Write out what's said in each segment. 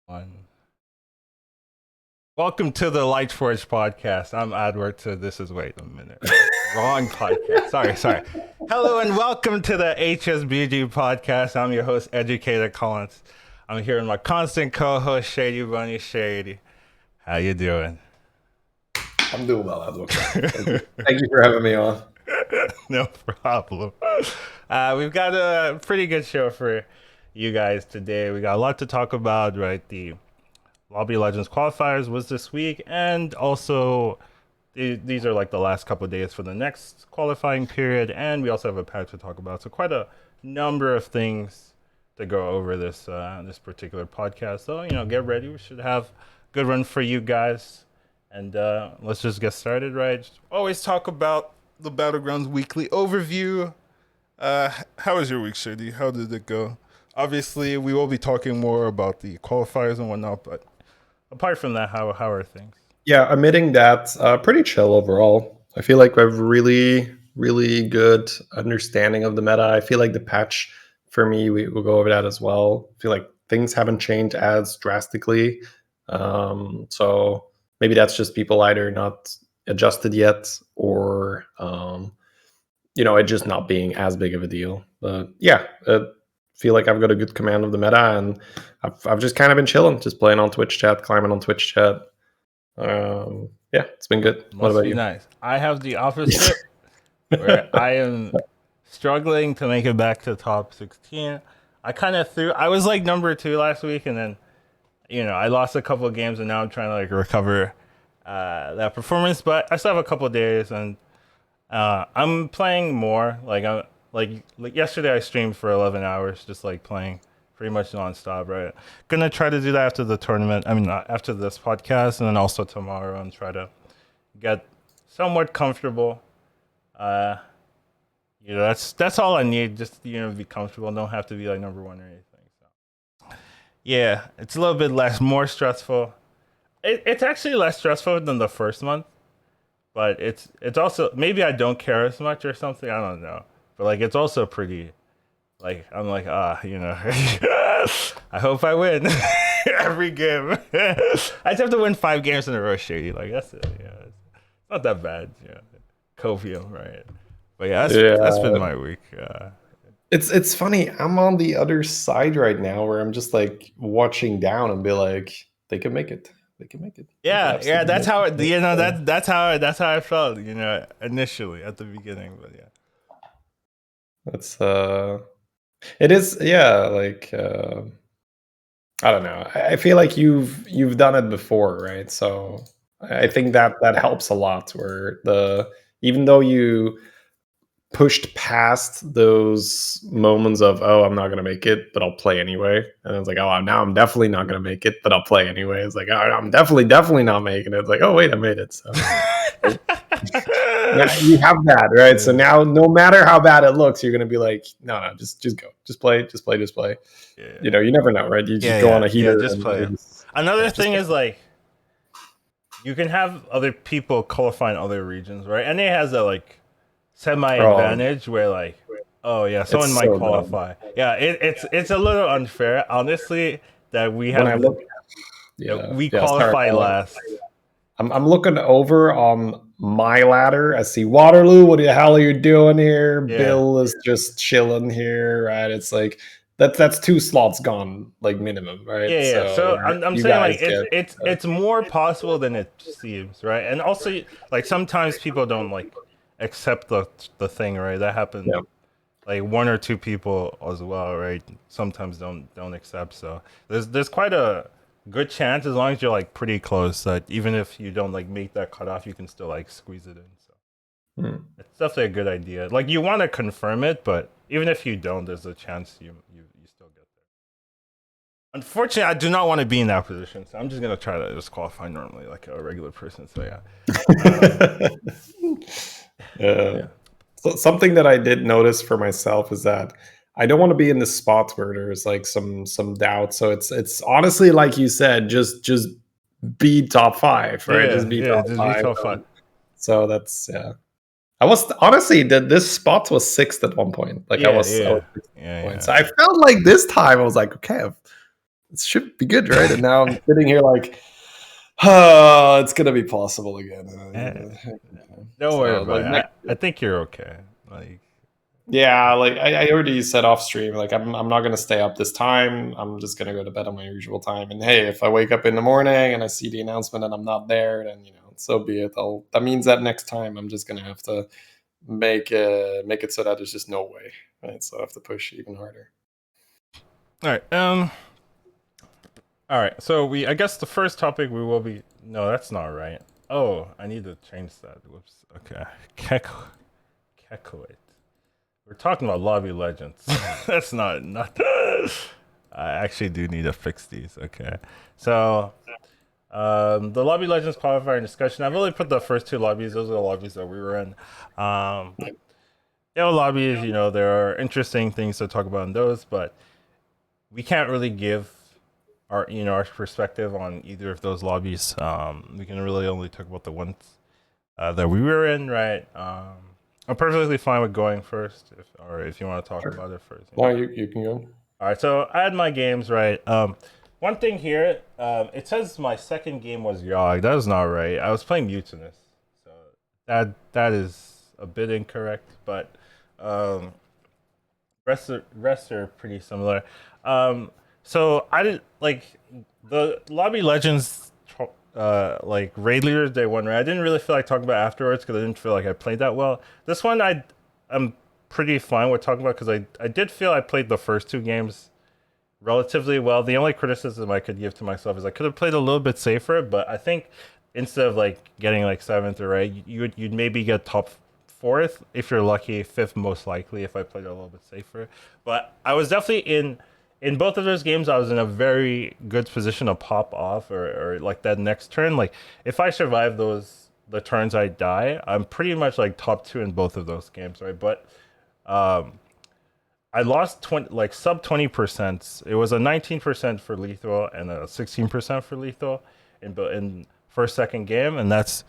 One. Welcome to the Lightforge podcast. I'm Edward. So this is wait a minute. Wrong podcast. Sorry. Hello and welcome to the HSBG podcast. I'm your host, Educatedcollins. I'm here with my constant co-host, Shady Bunny Shady. How you doing? I'm doing well, Edward. Thank you for having me on. No problem. We've got a pretty good show for you guys today. We got a lot to talk about, right? The Lobby Legends qualifiers was this week, and also these are like the last couple of days for the next qualifying period, and we also have a patch to talk about. So quite a number of things to go over this particular podcast. So get ready. We should have a good run for you guys, and let's just get started. Right? Always talk about the Battlegrounds weekly overview. How was your week, Shady? How did it go? Obviously, we will be talking more about the qualifiers and whatnot, but apart from that, how are things? Yeah, admitting that, pretty chill overall. I feel like we have really good understanding of the meta. I feel like the patch, for me, we'll go over that as well. I feel like things haven't changed as drastically. So maybe that's just people either not adjusted yet or, it just not being as big of a deal. But yeah, feel like I've got a good command of the meta, and I've just kind of been chilling, just playing on Twitch chat, climbing on Twitch chat. Yeah, it's been good. What about you? Nice. I have the opposite, where I am struggling to make it back to top 16. I was like number 2 last week, and then I lost a couple of games, and now I'm trying to like recover that performance. But I still have a couple of days, and I'm playing more. Like yesterday, I streamed for 11 hours, just like playing pretty much nonstop. Right, gonna try to do that after the tournament. I mean, after this podcast, and then also tomorrow, and try to get somewhat comfortable. That's all I need. Just be comfortable. Don't have to be like number 1 or anything. So yeah, it's a little bit more stressful. It's actually less stressful than the first month, but it's also, maybe I don't care as much or something. I don't know. But like, it's also pretty, like, I'm like, I hope I win every game. I just have to win 5 games in a row, Shady. Like, that's it. Yeah, it's not that bad. Yeah, Covium, right? But yeah, that's been my week. It's funny. I'm on the other side right now, where I'm just like watching down and be like, they can make it. They can make it. Yeah. That's how that's how I felt. Initially at the beginning, but yeah. That's it is, yeah, like I don't know. I feel like you've done it before, right? So I think that helps a lot, where even though you pushed past those moments of, oh, I'm not gonna make it, but I'll play anyway. And it's like, oh, now I'm definitely not gonna make it, but I'll play anyway. It's like, oh, I'm definitely not making it. It's like, oh wait, I made it. So now you have that, right? Yeah. So now, no matter how bad it looks, you're gonna be like, no, just go, just play. Yeah. You never know, right? You just go on a heater. Just play. Another thing is, like, you can have other people qualify in other regions, right? And it has a like semi-advantage where, like, oh yeah, someone might qualify. Dumb. Yeah, it's a little unfair, honestly, that we have we qualify last. I'm looking over on my ladder. I see Waterloo. What the hell are you doing here? Yeah. Bill is just chilling here, right? It's like that's 2 slots gone, like, minimum, right? Yeah. So I'm saying, like, it's more possible than it seems, right? And also, like, sometimes people don't like accept the thing, right? That happens. Yeah. Like 1 or 2 people as well, right? Sometimes don't accept. So there's quite a good chance, as long as you're like pretty close, that even if you don't like make that cutoff, you can still like squeeze it in. So it's definitely a good idea. Like, you want to confirm it, but even if you don't, there's a chance you still get there. Unfortunately, I do not want to be in that position, so I'm just gonna try to just qualify normally like a regular person. So yeah. So something that I did notice for myself is that I don't want to be in the spot where there's like some doubt. So it's honestly, like you said, just be top 5, right? Yeah, just be top 5. So that's, yeah. I was honestly this spot was 6th at one point. Like, I was 6th at one point. So I felt like this time I was like, okay, This should be good, right? And now I'm sitting here like, oh, it's gonna be possible again. Don't worry So about like it. next, I think you're okay. Like, yeah, like I already said off stream, like I'm not gonna stay up this time. I'm just gonna go to bed on my usual time. And hey, if I wake up in the morning and I see the announcement and I'm not there, then so be it. That means that next time I'm just gonna have to make it so that there's just no way, right? So I have to push even harder. all right. All right. So I guess the first topic we will be. No, that's not right. Oh, I need to change that. Whoops. Okay. Kekoit. We're talking about Lobby Legends. That's not. I actually do need to fix these. Okay. So the Lobby Legends qualifier discussion. I've only put the first two lobbies. Those are the lobbies that we were in. Lobbies. There are interesting things to talk about in those, but we can't really give our perspective on either of those lobbies. We can really only talk about the ones that we were in, right? I'm perfectly fine with going first, if you want to talk Sure. about it first. No, you can go. All right, so I had my games right. One thing here, it says my second game was Yogg. That is not right. I was playing Mutinous, so that is a bit incorrect, but rest are pretty similar. So I did like the Lobby Legends like raid leaders day one, right? I didn't really feel like talking about afterwards because I didn't feel like I played that well. This one I'm pretty fine with talking about because I did feel I played the first two games relatively well. The only criticism I could give to myself is I could have played a little bit safer, but I think instead of like getting like seventh or right, you'd maybe get top fourth if you're lucky, fifth most likely if I played a little bit safer. But I was definitely in both of those games. I was in a very good position to pop off or like that next turn. Like if I survive the turns I die, I'm pretty much like top two in both of those games, right? But I lost 20, like sub 20%. It was a 19% for lethal and a 16% for lethal in first second game, and that's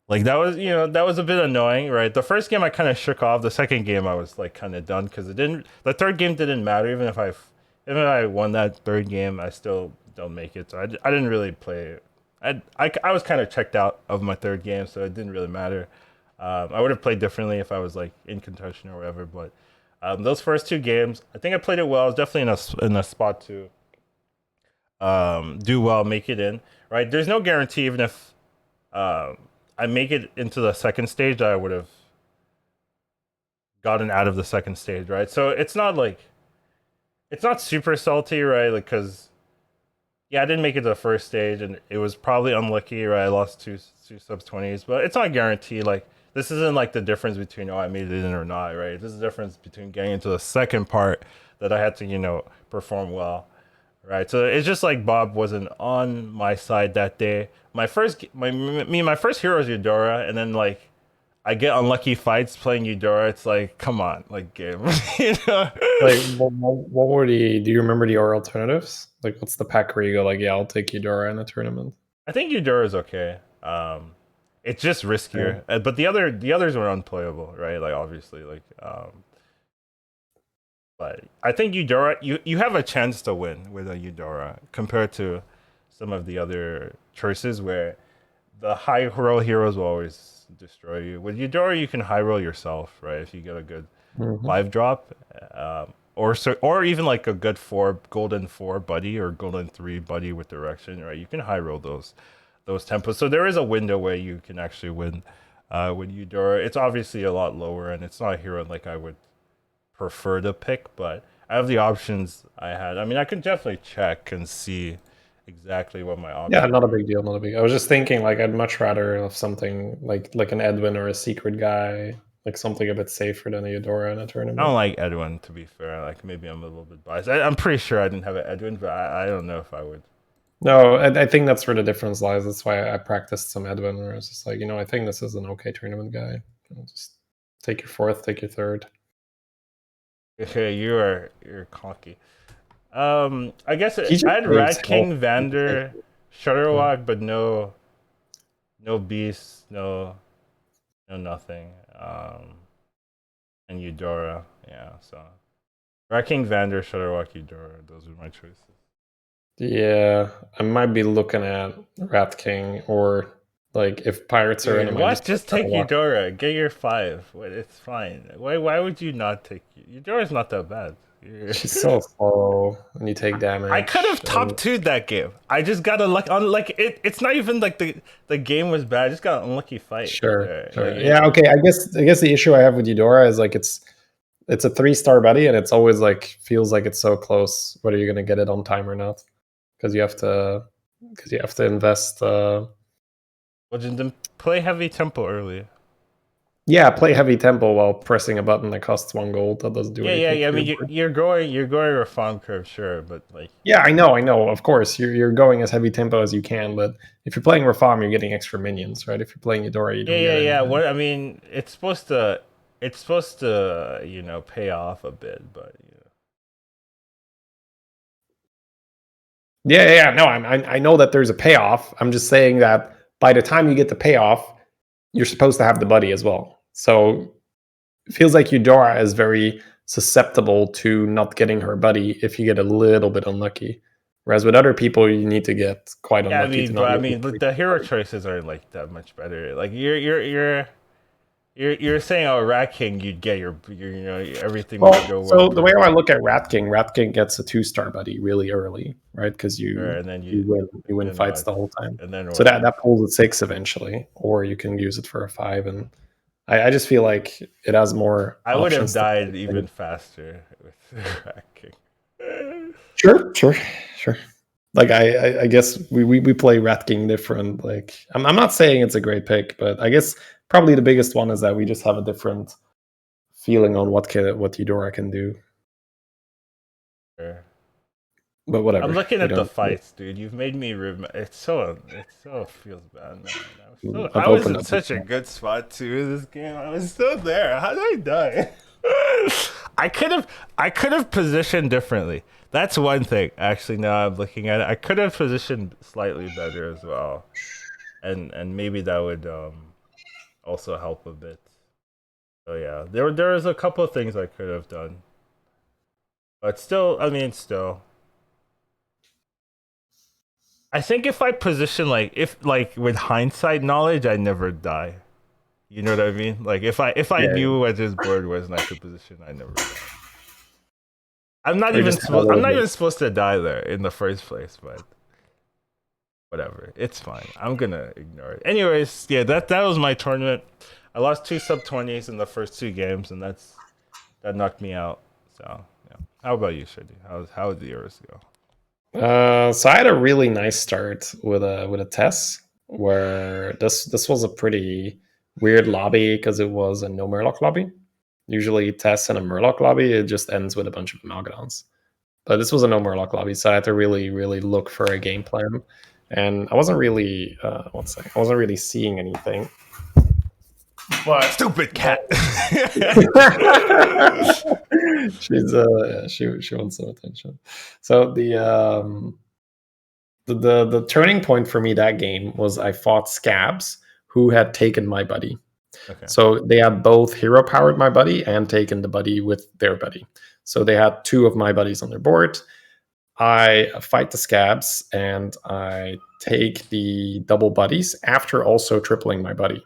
like that was a bit annoying, right? The first game I kind of shook off. The second game I was like kind of done because it didn't. The third game didn't matter. Even if I won that third game, I still don't make it. So I didn't really play. I was kind of checked out of my third game, so it didn't really matter. I would have played differently if I was like in contention or whatever, but those first two games, I think I played it well. I was definitely in a spot to do well, make it in. Right? There's no guarantee, even if I make it into the second stage, I would have gotten out of the second stage. Right? So it's not super salty, right? Like because yeah, I didn't make it to the first stage, and it was probably unlucky, right? I lost two subs 20s, but it's not guaranteed. Like this isn't like the difference between I made it in or not, right? This is the difference between getting into the second part that I had to perform well, right? So it's just like Bob wasn't on my side that day. My first hero is Eudora, and then like I get unlucky fights playing Eudora. It's like come on, like game, you know. Like, what were the? Do you remember the or alternatives? Like, what's the pack where you go like, yeah, I'll take Eudora in a tournament? I think Eudora is okay. It's just Yeah. riskier, but the others were unplayable, right? Like obviously, but I think Eudora, you have a chance to win with a Eudora compared to some of the other choices where the high roll heroes will always destroy you. With Eudora, you can high roll yourself, right? If you get a good Mhm. 5 drop, or even like a good golden 4 buddy or golden 3 buddy with direction, right? You can high roll those tempos. So there is a window where you can actually win with Eudora. It's obviously a lot lower, and it's not a hero like I would prefer to pick, but out of the options I had, I mean, I could definitely check and see exactly what my Yeah, options. not a big deal. Not a big. I was just thinking, like, I'd much rather have something like an Edwin or a secret guy, like something a bit safer than a Eudora in a I don't tournament. like Edwin, to be fair. Like maybe I'm a little bit biased. I'm pretty sure I didn't have an Edwin, but I don't know if I would. No, I think that's where the difference lies. That's why I practiced some Edwin, where it's just like, I think this is an okay tournament guy. Just take your fourth, take your third. You're cocky. I guess He I just had craves Rat help. King, Vander, Yeah. Shutterwalk, but no Beast, no nothing. And Eudora, yeah. So Rat King, Vander, Shutterwalk, Eudora. Those are my choices. Yeah, I might be looking at Rat King, or like if pirates are in, I Dude, might what? just Just try to take walk. Eudora. Get your 5. It's fine. Why would you not take Eudora's not that bad. She's so slow, and you take I could damage. have top 2 that game. I just got a luck on like it's not even like the game was bad. I just got an unlucky fight Sure, there. sure. Yeah, okay. I guess the issue I have with Eudora is like it's a 3-star buddy, and it's always like feels like it's so close whether you're gonna get it on time or not, because you have to invest. Well, then play heavy tempo early. Yeah, play heavy tempo while pressing a button that costs 1 gold. That doesn't do anything Yeah. I for your mean, board. you're going reform curve, sure, but like, Yeah, I know. Of course, you're going as heavy tempo as you can, but if you're playing Reform, you're getting extra minions, right? If you're playing Eudora, you don't get yeah. anything. What I mean, it's supposed to, pay off a bit, but Yeah. No, I know that there's a payoff. I'm just saying that by the time you get the payoff, you're supposed to have the buddy as well. So it feels like Eudora is very susceptible to not getting her buddy if you get a little bit unlucky. Whereas with other people, you need to get quite yeah. unlucky to But not I get mean, the the hero buddy. choices are like that much better. Like you're saying, oh, Rat King, you'd get your everything would Well, go well so the way perfect, I look at Rat King gets a 2-star buddy really early, right? Because you and then you win and then fights what, the whole time. and then So what? that pulls at 6 eventually, or you can use it for a 5. And I just feel like it has more I would have options to died play. even faster with Rat King. Sure. Like I guess we play Rat King different. Like I'm not saying it's a great pick, but I guess probably the biggest one is that we just have a different feeling on what Eudora can do. Sure. But I'm whatever, looking we at the don't. fights, dude. You've made me it so feels bad, man. I I've was opened in up the such a good spot too in this game. I was still there. How did I die? I could have positioned differently. That's one thing. Actually, now I'm looking at it, I could have positioned slightly better as well, and maybe that would also help a bit. So yeah, there was a couple of things I could have done, but still, I mean, still. I think if I position if with hindsight knowledge, I never die. You know what I mean? Like if I Yeah, knew what his board was and I could position, I never die. or just had a I'm little not bit. even supposed to die there in the first place, but whatever. It's fine. I'm gonna ignore it. Anyways, yeah, that was my tournament. I lost 2 sub-20s in the first 2 games, and that knocked me out. So yeah. How about you, Shady? How did yours go? So I had a really nice start with a Tess, where this was a pretty weird lobby because it was a no Murloc lobby. Usually Tess and a Murloc lobby, it just ends with a bunch of Amalgadons. But this was a no Murloc lobby, so I had to really, really look for a game plan. And I wasn't really I wasn't really seeing anything. But Stupid cat. she wants some attention. So the turning point for me that game was I fought Scabs, who had taken my buddy. Okay. So they had both hero powered my buddy and taken the buddy with their buddy. So they had 2 of my buddies on their board. I fight the Scabs and I take the double buddies after also tripling my buddy.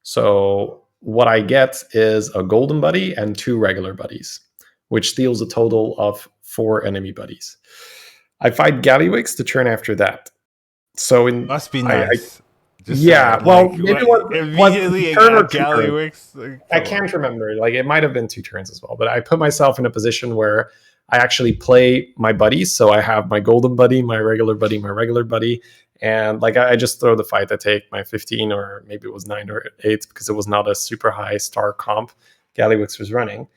So what I get is a golden buddy and 2 regular buddies, which deals a total of 4 enemy buddies. I fight Galliwix the turn after that. So Must be I nice. Just yeah, saying, well, like maybe what, was a immediately turn or at 2 turns. Gallywix. Like, I come on. can't remember. Like it might have been 2 turns as well, but I put myself in a position where I actually play my buddies. So I have my golden buddy, my regular buddy, and like I just throw the fight. I take my 15, or maybe it was 9 or 8, because it was not a super high star comp Gallywix was running.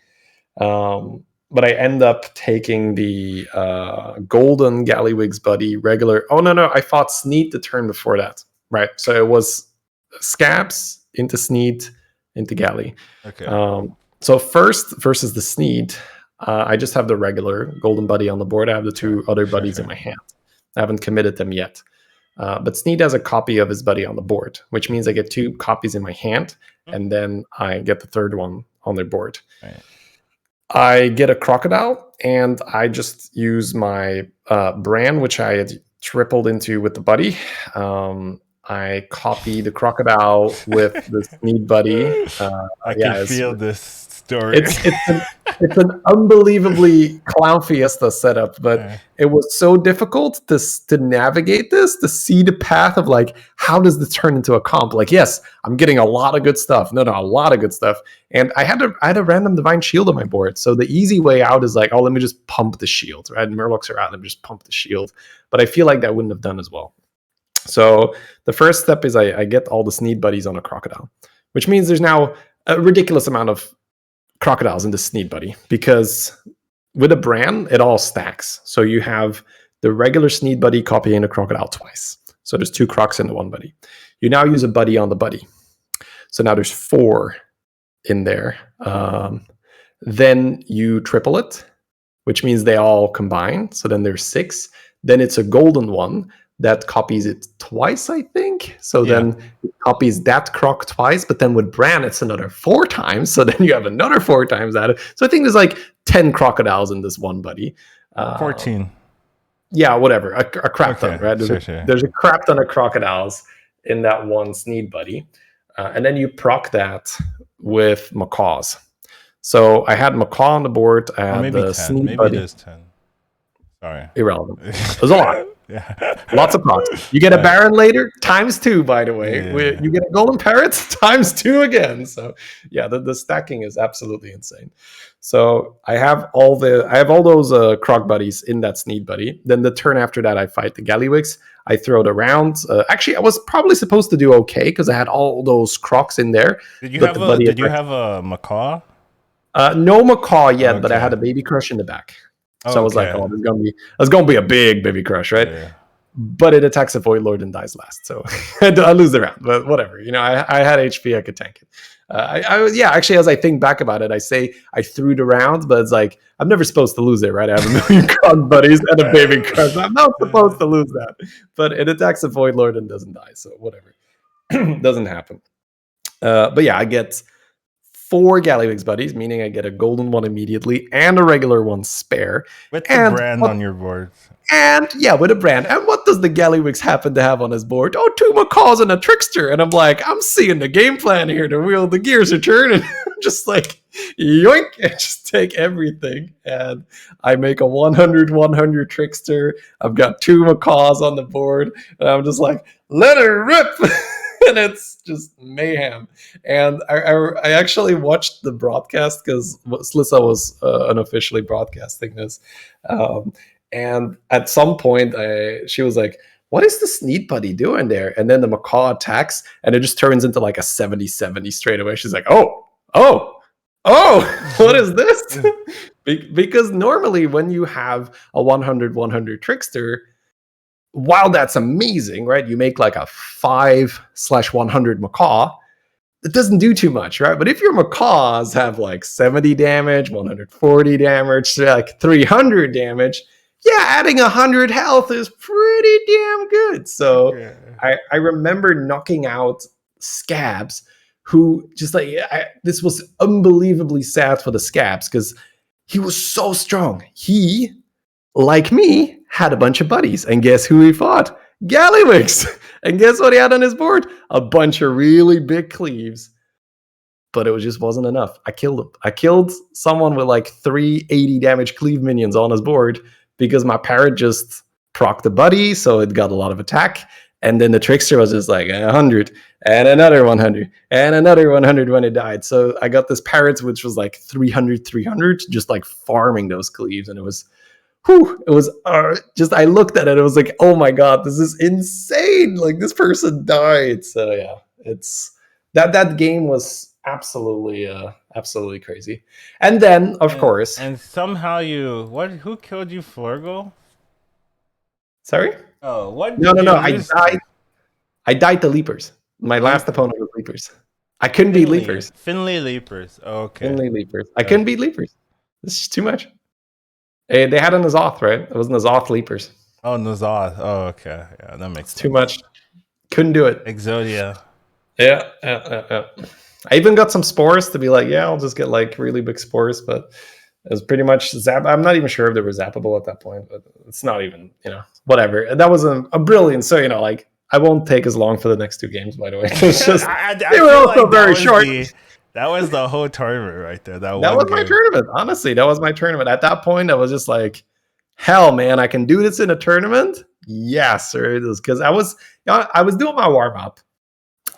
But I end up taking the golden Gallywix buddy, regular. Oh no, I fought Snead the turn before that. Right. So it was Scabs into Snead into Galley. Okay. So first versus the Snead, I just have the regular golden buddy on the board. I have the 2 other buddies in my hand. I haven't committed them yet. But Snead has a copy of his buddy on the board, which means I get 2 copies in my hand, and then I get the third one on their board. Right. I get a crocodile and I just use my brand, which I had tripled into with the buddy. I copy the crocodile with the Snead buddy. I can Yeah, feel this story. it's an unbelievably clown fiesta setup, but Yeah. it was so difficult to navigate this, to see the path of like, how does this turn into a comp? Like, yes, I'm getting a lot of good stuff. No, a lot of good stuff. And I had a random divine shield on my board. So the easy way out is like, oh, let me just pump the shield, right? Murlocs are out, let me just pump the shield. But I feel like that wouldn't have done as well. So the first step is I get all the Snead buddies on a crocodile, which means there's now a ridiculous amount of crocodiles in the Snead buddy, because with a brand, it all stacks. So you have the regular Snead buddy copying a crocodile twice. So there's 2 crocs in the 1 buddy. You now use a buddy on the buddy. So now there's 4 in there. Then you triple it, which means they all combine. So then there's 6. Then it's a golden one that copies it twice, I think. So then it copies that croc twice, but then with Bran, it's another 4 times. So then you have another 4 times added. So I think there's like 10 crocodiles in this 1 buddy. 14. Yeah, whatever. A crap ton, right? There's a crap ton of crocodiles in that 1 Snead buddy. And then you proc that with macaws. So I had macaw on the board and maybe the 10. Snead Maybe buddy. it is 10. Sorry. Irrelevant. There's a lot. Yeah. Lots of procs. You get a Baron later, times 2, by the way. Yeah. You get a Golden Parrot, times 2 again. So yeah, the stacking is absolutely insane. So I have all those croc buddies in that Snead buddy. Then the turn after that, I fight the Galliwigs. I throw it around. Actually, I was probably supposed to do okay because I had all those crocs in there. Did you have a macaw? No macaw yet, but I had a baby crush in the back. So I was like, oh, there's gonna be a big baby crush, right? Yeah. But it attacks a Void Lord and dies last, so I lose the round. But whatever, I had HP, I could tank it. Actually, as I think back about it, I say I threw the round, but it's like I'm never supposed to lose it, right? I have a million croc buddies and a baby crush. I'm not supposed to lose that, but it attacks a Void Lord and doesn't die, so whatever, doesn't happen. But yeah, I get 4 Galliwigs buddies, meaning I get a golden one immediately and a regular one spare. With the brand on your board. And yeah, with a brand. And what does the Galliwigs happen to have on his board? Oh, 2 macaws and a trickster. And I'm like, I'm seeing the game plan here. The gears are turning. I'm just like, yoink, and just take everything. And I make a 100-100 trickster. I've got 2 macaws on the board. And I'm just like, let her rip. And it's just mayhem. And I actually watched the broadcast because Slissa was unofficially broadcasting this. And at some point, she was like, what is the Snead buddy doing there? And then the macaw attacks, and it just turns into like a 70-70 straight away. She's like, oh, what is this? Because normally when you have a 100-100 trickster, while that's amazing, right? You make like a 5/100 macaw. It doesn't do too much, right? But if your macaws have like 70 damage, 140 damage, like 300 damage, yeah, adding 100 health is pretty damn good. So I remember knocking out Scabs, who just like, this was unbelievably sad for the Scabs because he was so strong. He, like me, had a bunch of buddies. And guess who he fought? Galliwigs. And guess what he had on his board? A bunch of really big cleaves. But it just wasn't enough. I killed him. I killed someone with like 380 damage cleave minions on his board because my parrot just procced the buddy, so it got a lot of attack. And then the trickster was just like 100 and another 100 and another 100 when it died. So I got this parrot, which was like 300, just like farming those cleaves. And it was just, I looked at it, it was like, oh my God, this is insane. Like this person died. So yeah, it's that game was absolutely crazy. And then of course, and somehow who killed you, Flurgle? Sorry? Oh, what? No. I died to Leapers. My last opponent was Leapers. I couldn't beat Leapers. Finley Leapers. Okay. Finley Leapers. I couldn't beat Leapers. This is too much. They had a Nazoth, right? It was Nazoth Leapers. Oh, Nazoth. Oh, okay. Yeah, that makes sense. Too much. Couldn't do it. Exodia. Yeah. I even got some spores to be like, yeah, I'll just get like really big spores, but It was pretty much zap. I'm not even sure if they were zappable at that point, but it's not even, whatever. That was a brilliant. So, like, I won't take as long for the next two games, by the way. It's just, I they were feel also like very short. that was the whole tournament right there. That That one was my game. tournament. Honestly, that was my tournament. At that point, I was just like, hell, man, I can do this in a tournament. Yes, sir. It was because I was doing my warm up.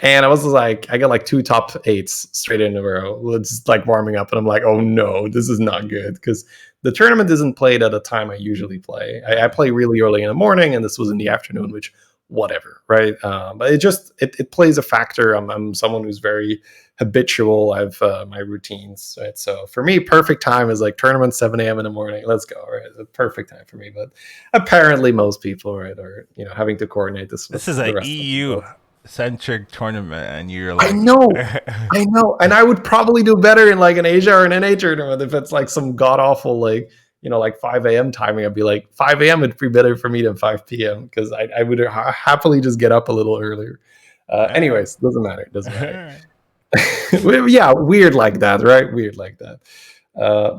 And I was like, I got like 2 top 8s straight in a row. It's like warming up, and I'm like, oh no, this is not good because the tournament isn't played at a time I usually play. I play really early in the morning, and this was in the afternoon, which whatever, right? But it plays a factor. I'm someone who's very habitual. I have my routines, right? So for me, perfect time is like tournament 7 a.m. in the morning. Let's go, right? It's a perfect time for me. But apparently, most people, right, are having to coordinate this. This is the an rest EU of the centric tournament, and you're I like, know, and I would probably do better in like an Asia or an NA tournament if it's like some god awful like 5 a.m. timing. I'd be like 5 a.m. would be better for me than 5 p.m. because I would happily just get up a little earlier. Anyways, doesn't matter. Yeah, weird like that, right? Weird like that.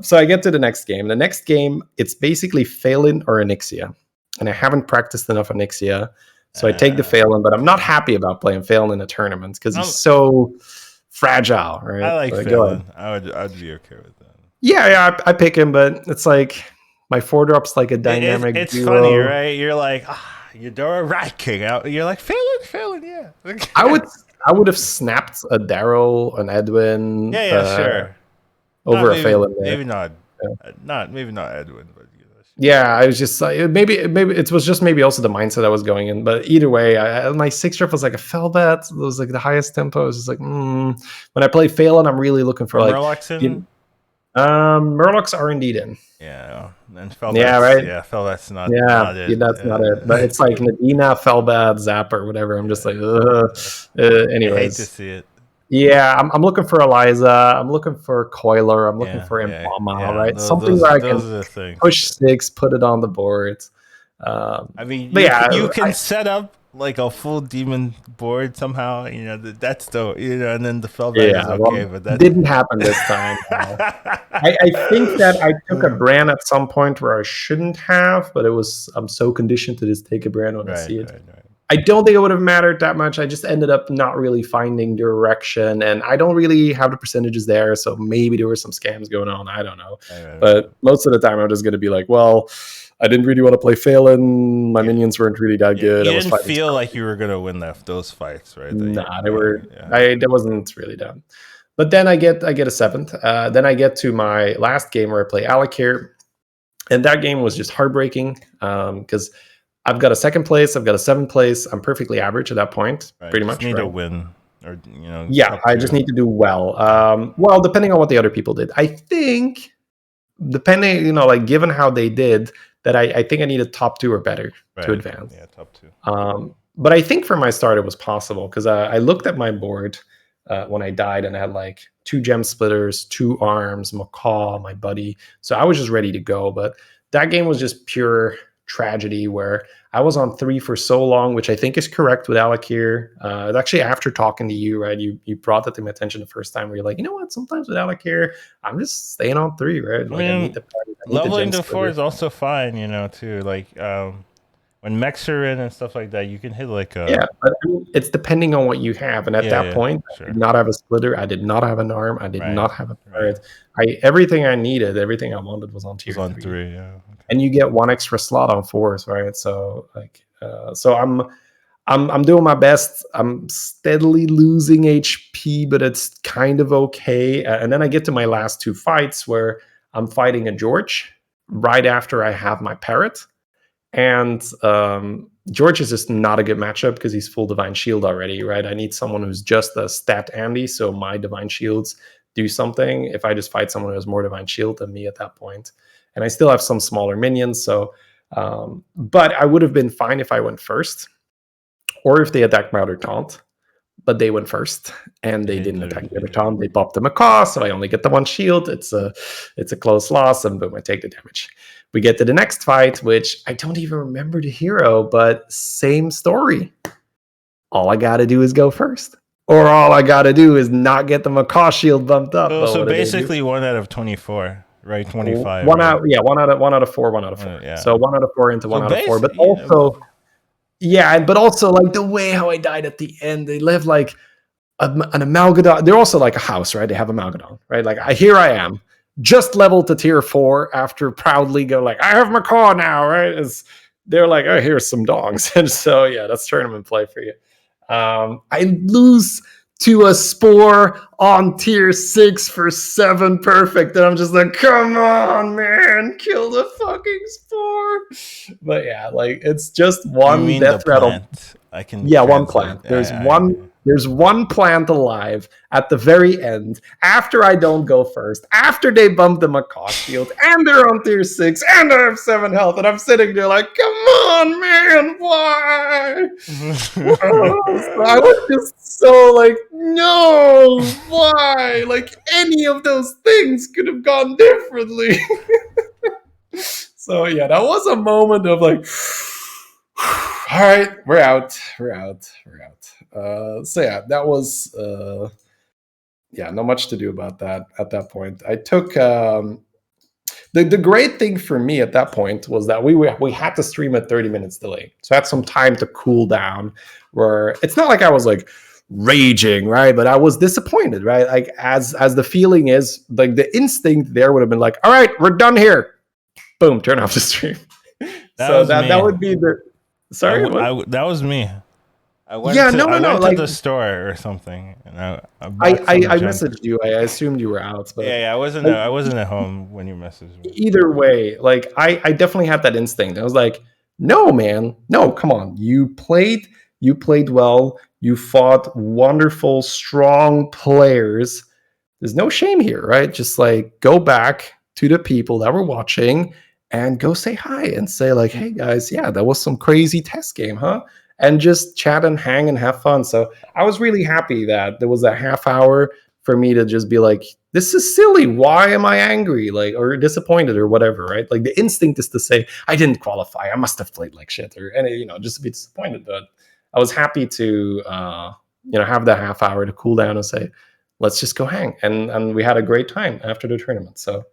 So I get to the next game. The next game, it's basically Phelan or Onyxia, and I haven't practiced enough Onyxia. So I take the Phelan, but I'm not happy about playing Phelan in a tournament because he's so fragile, right? I like Phelan. I'd be okay with that. Yeah, I pick him, but it's like my 4-drop's like a dynamic It's duo. funny, right? You're like, you do a Rat King out. You're like, Phelan, yeah. I would have snapped a Daryl, an Edwin, sure. over a Phelan. Maybe not Edwin, but yeah, I was just like maybe it was just maybe also the mindset I was going in. But either way, my 6-drop was like a Felbat. It was like the highest tempo. I was just like, when I play Phelan, I'm really looking for like Murlocs in. Murlocs are indeed in. Yeah, and Felbat's, yeah, right. Yeah, Felbat's not. Yeah, not it. That's not it. But it's like Nadina, Felbat, Zapper, whatever. I'm just like, anyways. I hate to see it. Yeah, I'm looking for Eliza. I'm looking for Coiler. I'm looking for Impama, right? Something where I can push 6, put it on the board. I mean, you can set up like a full demon board somehow. That's the and then the Felbat is okay, but that didn't happen this time. I think that I took a brand at some point where I shouldn't have, but I'm so conditioned to just take a brand when I see it. Right. I don't think it would have mattered that much. I just ended up not really finding direction, and I don't really have the percentages there. So maybe there were some scams going on. I don't know. But most of the time, I'm just going to be like, well, I didn't really want to play Phelan. My minions weren't really that good. You didn't feel like you were going to win those fights, right? Nah, they were. That wasn't really done. But then I get a 7th. Then I get to my last game where I play Alakir, and that game was just heartbreaking because I've got a 2nd place. I've got a 7th place. I'm perfectly average at that point, pretty much. Need to win, or Yeah, I just need to do well. Well, depending on what the other people did, I think, depending, like given how they did, that I think I needed top 2 or better to advance. Yeah, top 2. But I think for my start it was possible because I looked at my board when I died and I had like 2 gem splitters, 2 arms, Macaw, my buddy. So I was just ready to go. But that game was just pure tragedy where I was on 3 for so long, which I think is correct with Alakir. Actually, after talking to you, right, you brought that to my attention the first time where you're like, you know what, sometimes with Alakir, I'm just staying on 3, right? Like, I need leveling to 4 is also fine, too. Like when mechs are in and stuff like that, you can hit like a... Yeah, but I mean, it's depending on what you have. And at that point, I did not have a splitter. I did not have an arm. I did not have a turret. Everything I needed, everything I wanted was on tier 3. Yeah. And you get 1 extra slot on 4s, right? So like, so I'm doing my best. I'm steadily losing HP, but it's kind of okay. And then I get to my last 2 fights where I'm fighting a George right after I have my parrot, and George is just not a good matchup because he's full Divine Shield already, right? I need someone who's just a stat Andy, so my Divine Shields do something. If I just fight someone who has more Divine Shield than me at that point. And I still have some smaller minions, so but I would have been fine if I went first, or if they attacked my other taunt. But they went first, and they didn't attack the other taunt. They popped the Macaw, so I only get the 1 shield. It's a close loss, and boom, I take the damage. We get to the next fight, which I don't even remember the hero, but same story. All I gotta do is go first. Or all I gotta do is not get the Macaw shield bumped up. So basically 1 out of 24. right? 25. One Right? out, yeah, one out of four, one out of four. Yeah. So 1 out of 4 into So 1 out of 4. But basically, also, yeah, but also like the way how I died at the end, they live like an Amalgadon. They're also like a house, right? They have Amalgadon, right? Like here I am, just leveled to tier 4 after proudly go like, I have my car now, right? They're like, oh, here's some dongs. And so yeah, that's tournament play for you. I lose to a Spore on tier 6 for 7 perfect. And I'm just like, come on, man, kill the fucking Spore. But yeah, like it's just you one mean the death rattle. plant? I can Yeah, one translate. plant. There's one plant alive at the very end after I don't go first, after they bump the Macaw shield, and they're on tier 6, and I have 7 health, and I'm sitting there like, come on, man, why? So I was just so like, no, why? Like any of those things could have gone differently. So yeah, that was a moment of like, all right, we're out. So yeah, that was yeah, not much to do about that at that point. I took the great thing for me at that point was that we had to stream at 30 minutes delay, so I had some time to cool down. Where it's not like I was like raging, right? But I was disappointed, right? Like as the feeling is, like the instinct there would have been like, all right, we're done here. Boom, turn off the stream. So that would be the. Sorry, what? That was me. I went Yeah, to no, I went like, to the store or something, and I I bought some junk. messaged you. I assumed you were out, but Yeah, I wasn't at home when you messaged me. either way, like I definitely had that instinct. I was like, no, man, no, come on. You played well. You fought wonderful, strong players. There's no shame here, right? Just like go back to the people that were watching and go say hi and say like, hey guys, yeah, that was some crazy test game, huh? And just chat and hang and have fun. So I was really happy that there was a half hour for me to just be like, this is silly. Why am I angry? Like, or disappointed or whatever, right? Like the instinct is to say, I didn't qualify. I must have played like shit or, and just to be disappointed. But I was happy to, have the half hour to cool down and say, let's just go hang. And we had a great time after the tournament. So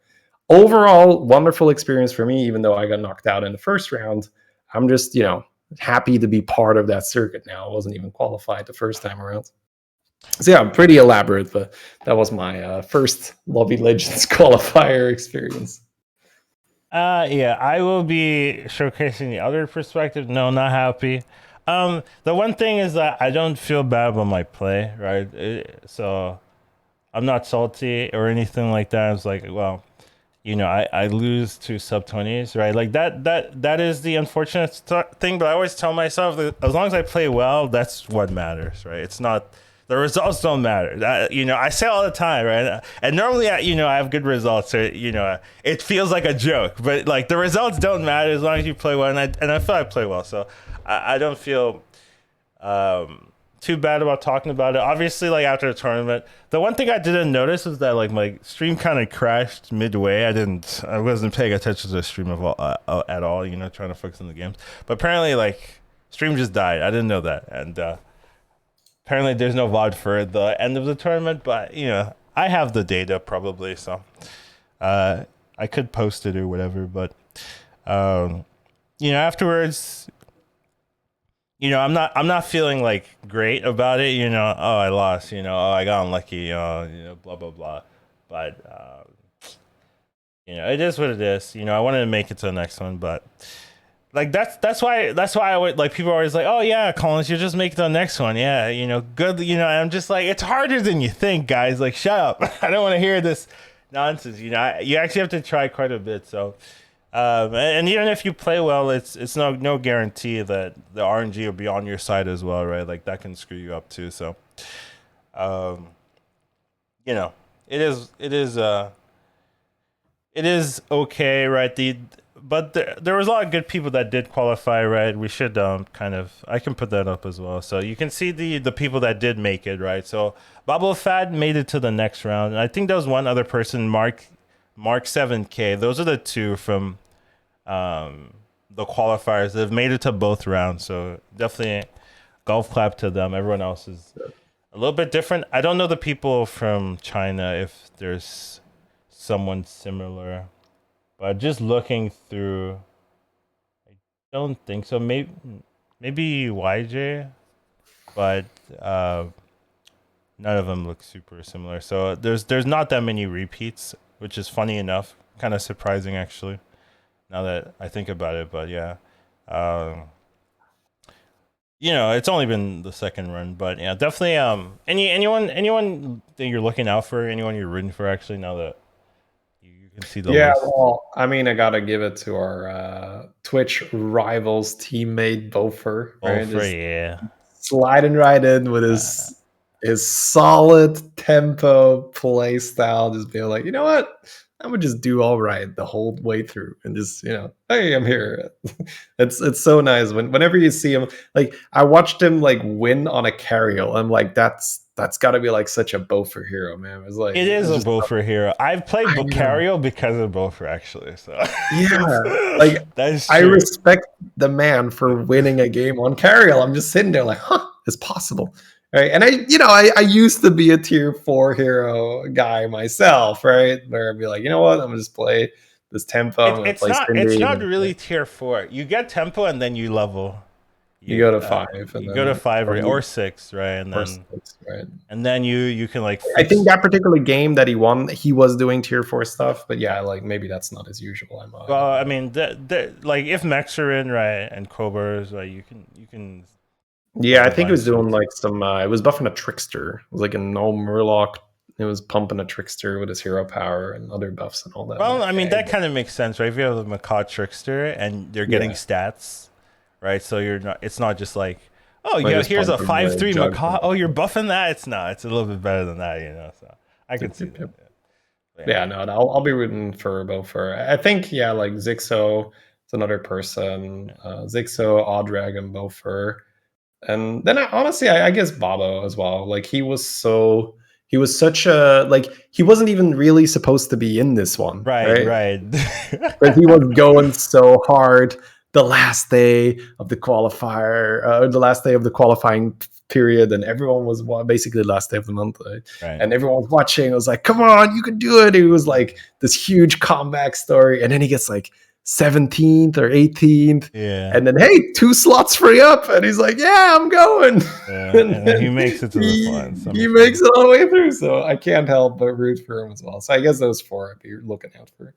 overall, wonderful experience for me, even though I got knocked out in the first round. I'm just, happy to be part of that circuit now. I wasn't even qualified the first time around. So yeah, pretty elaborate, but that was my first Lobby Legends qualifier experience. Yeah, I will be showcasing the other perspective. No, not happy. The one thing is that I don't feel bad about my play, right? So I'm not salty or anything like that. It's like, well, I lose to sub 20s, right? Like that is the unfortunate thing. But I always tell myself that as long as I play well, that's what matters, right? It's not the results don't matter. I say all the time, right? And normally, I have good results. So, it feels like a joke, but like the results don't matter as long as you play well. And I feel I play well, so I don't feel too bad about talking about it. Obviously, like after the tournament, the one thing I didn't notice was that like my stream kind of crashed midway. I wasn't paying attention to the stream at all. Trying to focus on the games. But apparently, like stream just died. I didn't know that, and apparently there's no VOD for the end of the tournament. But I have the data probably, so I could post it or whatever. But afterwards. I'm not feeling like great about it. Oh, I lost. Oh, I got unlucky. Blah blah blah. But it is what it is. I wanted to make it to the next one, but like that's why I would like people are always like, oh yeah, Collins, you just make it to the next one. Yeah, good. And I'm just like, it's harder than you think, guys. Like, shut up. I don't want to hear this nonsense. You actually have to try quite a bit. So. And even if you play well, it's no guarantee that the RNG will be on your side as well, right? Like that can screw you up too. So, it is okay, right? But there was a lot of good people that did qualify, right? We should I can put that up as well, so you can see the people that did make it, right? So Bubble Fad made it to the next round, and I think there was one other person, Mark 7K. Those are the two from the qualifiers that have made it to both rounds. So definitely golf clap to them. Everyone else is a little bit different. I don't know the people from China if there's someone similar, but just looking through, I don't think so. Maybe YJ, but uh, none of them look super similar. So there's not that many repeats, which is funny enough, kind of surprising actually. Now that I think about it, but yeah, um, it's only been the second run, but yeah, definitely. Anyone that you're looking out for, anyone you're rooting for, actually, now that you can see the Yeah, list. well, I mean, I gotta give it to our Twitch rivals teammate Bofer, Oh, right? for Just yeah. sliding right in with Uh, his solid tempo play style, just being like, you know what? I'm gonna just do all right the whole way through, and just hey, I'm here. It's so nice whenever you see him. Like I watched him like win on a carriel. I'm like, that's got to be like such a Bofer hero, man. It's like it is it's a just Bofer hero. I've played I know. Cario because of Bofer, actually. So Yeah, like that is I true. respect the man for winning a game on carriel. I'm just sitting there like, huh, it's possible. Right. And I used to be a tier 4 hero guy myself, right? Where I'd be like, you know what? I'm gonna just play this tempo. I'm It, gonna it's play not it's Cindy. not really tier 4. You get tempo and then you level. You You go to 5 and you go to then 5 or, or 6, right? And or then 6, right? you can like I think fix. that particular game that he won, he was doing tier 4 stuff, but yeah, like maybe that's not as usual. I Well, don't I know. mean, like if mechs are in, right, and Cobras, right, you can Yeah, build I a think it was bunch doing and like some. It was buffing a trickster. It was like a no Murloc. It was pumping a trickster with his hero power and other buffs and all that. I'm well, like, I mean okay, that kind of makes sense, right? If you have a Macaw Trickster and they're getting yeah, stats, right? So you're not. It's not just like, oh, I yeah, just here's a pumping the 5/3 jug. Macaw. Oh, you're buffing that. It's not. It's a little bit better than that. So I can Yep, see yep, that. yep. Yeah. Yeah, no, I'll be rooting for both. For I think yeah, like Zixo is another person. Zixo, Odrag, and Bofer. And then honestly, I guess Babo as well. Like he was such a like he wasn't even really supposed to be in this one, Right, right? right. But he was going so hard the last day of the qualifier, the last day of the qualifying period, and everyone was basically the last day of the month, right? Right. And everyone was watching. It was like, "Come on, you can do it!" It was like this huge comeback story, and then he gets like 17th or 18th, Yeah. and then hey, 2 slots free up, and he's like, "Yeah, I'm going." Yeah. And And then he then makes it to the final he makes semifinal. it all the way through, so I can't help but root for him as well. So I guess those 4 I'd be looking out for.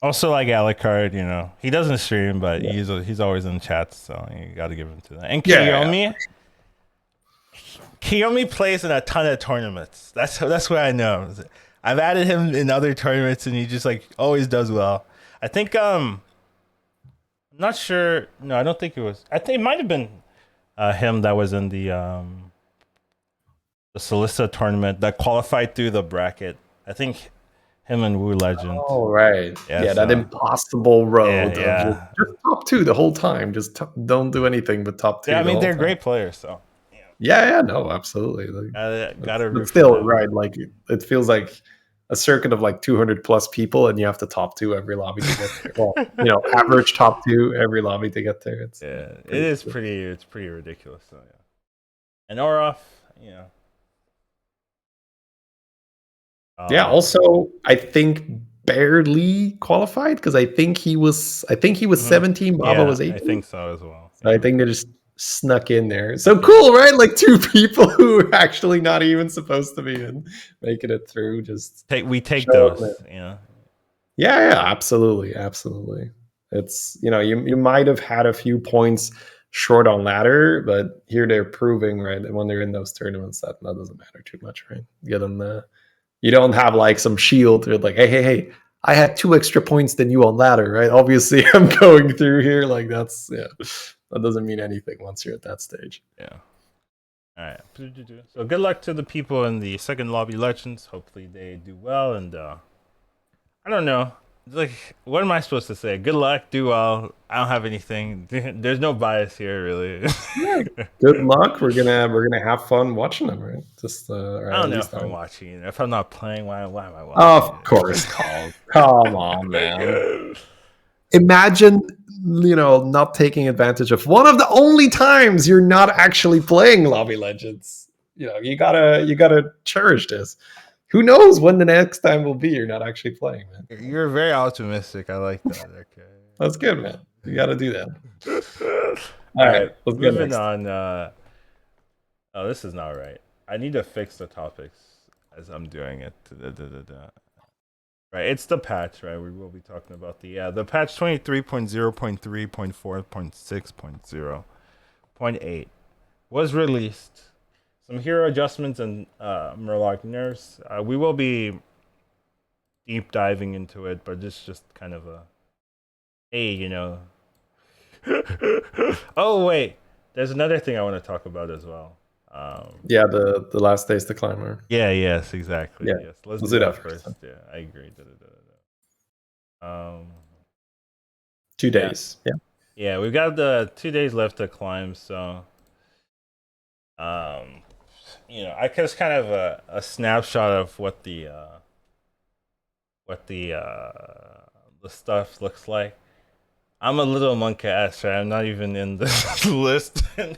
Also, like Alucard, he doesn't stream, but Yeah. he's always in chats, so you got to give him to that. And Yeah, Kiyomi plays in a ton of tournaments. That's what I know. I've added him in other tournaments, and he just like always does well. I think I'm not sure. No, I don't think it was. I think it might have been him that was in the Solista tournament that qualified through the bracket. I think him and Wu Legend. oh, right. Yeah, Yeah, that so impossible yeah, road of yeah, just top 2 the whole time. Just don't do anything but top yeah. 2 I the mean, whole they're time. great players, so yeah, Yeah, no, absolutely. Like, gotta but root for still, them. right, like, it feels like a circuit of, like, 200 plus people, and you have to top 2 every lobby to get there. Well, average top 2 every lobby to get there. It's, Yeah, it pretty is cool. pretty. It's pretty ridiculous. So yeah, and Orof, you know, Yeah, uh, also, I think barely qualified because I think he was mhm. 17, Baba Yeah, was I 18. think so as well. So I Yeah, think they just snuck in there. So cool, right? Like 2 people who are actually not even supposed to be in, making it through. Just we take show those. them. You know, Yeah, absolutely, absolutely. It's you might have had a few points short on ladder, but here they're proving right that when they're in those tournaments that doesn't matter too much, right? Get them the you don't have like some shield with like, hey, I had 2 extra points than you on ladder, right? Obviously, I'm going through here. Like that doesn't mean anything once you're at that stage. yeah. All right. So good luck to the people in the second lobby legends. Hopefully they do well. And I don't know. Like, what am I supposed to say? Good luck, do well. I don't have anything. There's no bias here, really. Yeah, good luck. We're gonna have fun watching them, right? Just or I at don't know least if I. I'm watching. If I'm not playing, why am I watching? Of course, Carl. Come on, man. Imagine not taking advantage of one of the only times you're not actually playing Lobby Legends. You gotta cherish this. who knows when the next time will be you're not actually playing, man. You're very optimistic. I like that. Okay. That's good, man. You got to do that. All right, let's go moving next. on. Oh, this is not right. I need to fix the topics as I'm doing it. Right, it's the patch, right? We will be talking about the patch 23.0.3.4.6.0.8 was released. Some hero adjustments and Murloc nerfs. We will be deep diving into it, but just kind of a hey, you know. Oh wait, there's another thing I want to talk about as well. Yeah, the last days to climber. Yeah, yes, exactly. Yeah, Yes, let's let's do do that that first. first. Yeah, I agree. 2 days. Yeah. Yeah, we've got the 2 days left to climb, so you know, I guess kind of a snapshot of what the stuff looks like. I'm a little monkey ass, right? I'm not even in the list. Oh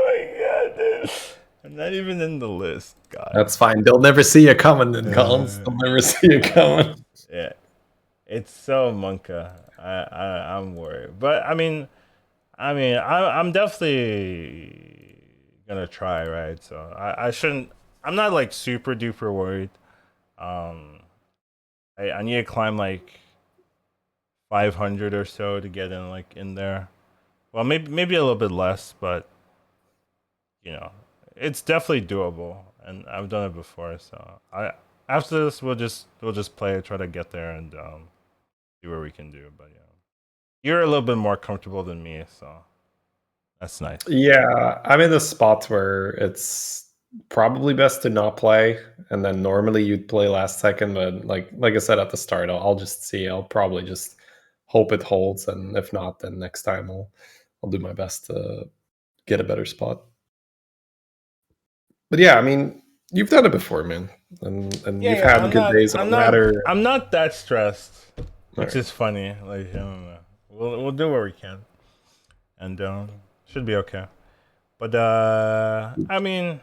my god, dude. I'm not even in the list, God. That's fine. They'll never see you coming, then, Collins. They'll never see you coming. Yeah, it's so monka. I'm worried, but I'm definitely gonna try, right? So I shouldn't. I'm not like super duper worried. I need to climb like 500 or so to get in there. Well, maybe a little bit less, but you know, it's definitely doable, and I've done it before. So after this we'll just play, try to get there, and see what we can do. But yeah, you're a little bit more comfortable than me, so that's nice. Yeah, I'm in a spot where it's probably best to not play, and then normally you'd play last second, but like I said at the start, I'll just see. I'll probably just hope it holds, and if not, then next time I'll do my best to get a better spot. But yeah, I mean, you've done it before, man, and Yeah, you've yeah. had good days. No matter. I'm not that stressed, which Right. is funny. Like, I don't know. We'll do what we can, and should be okay. But I mean,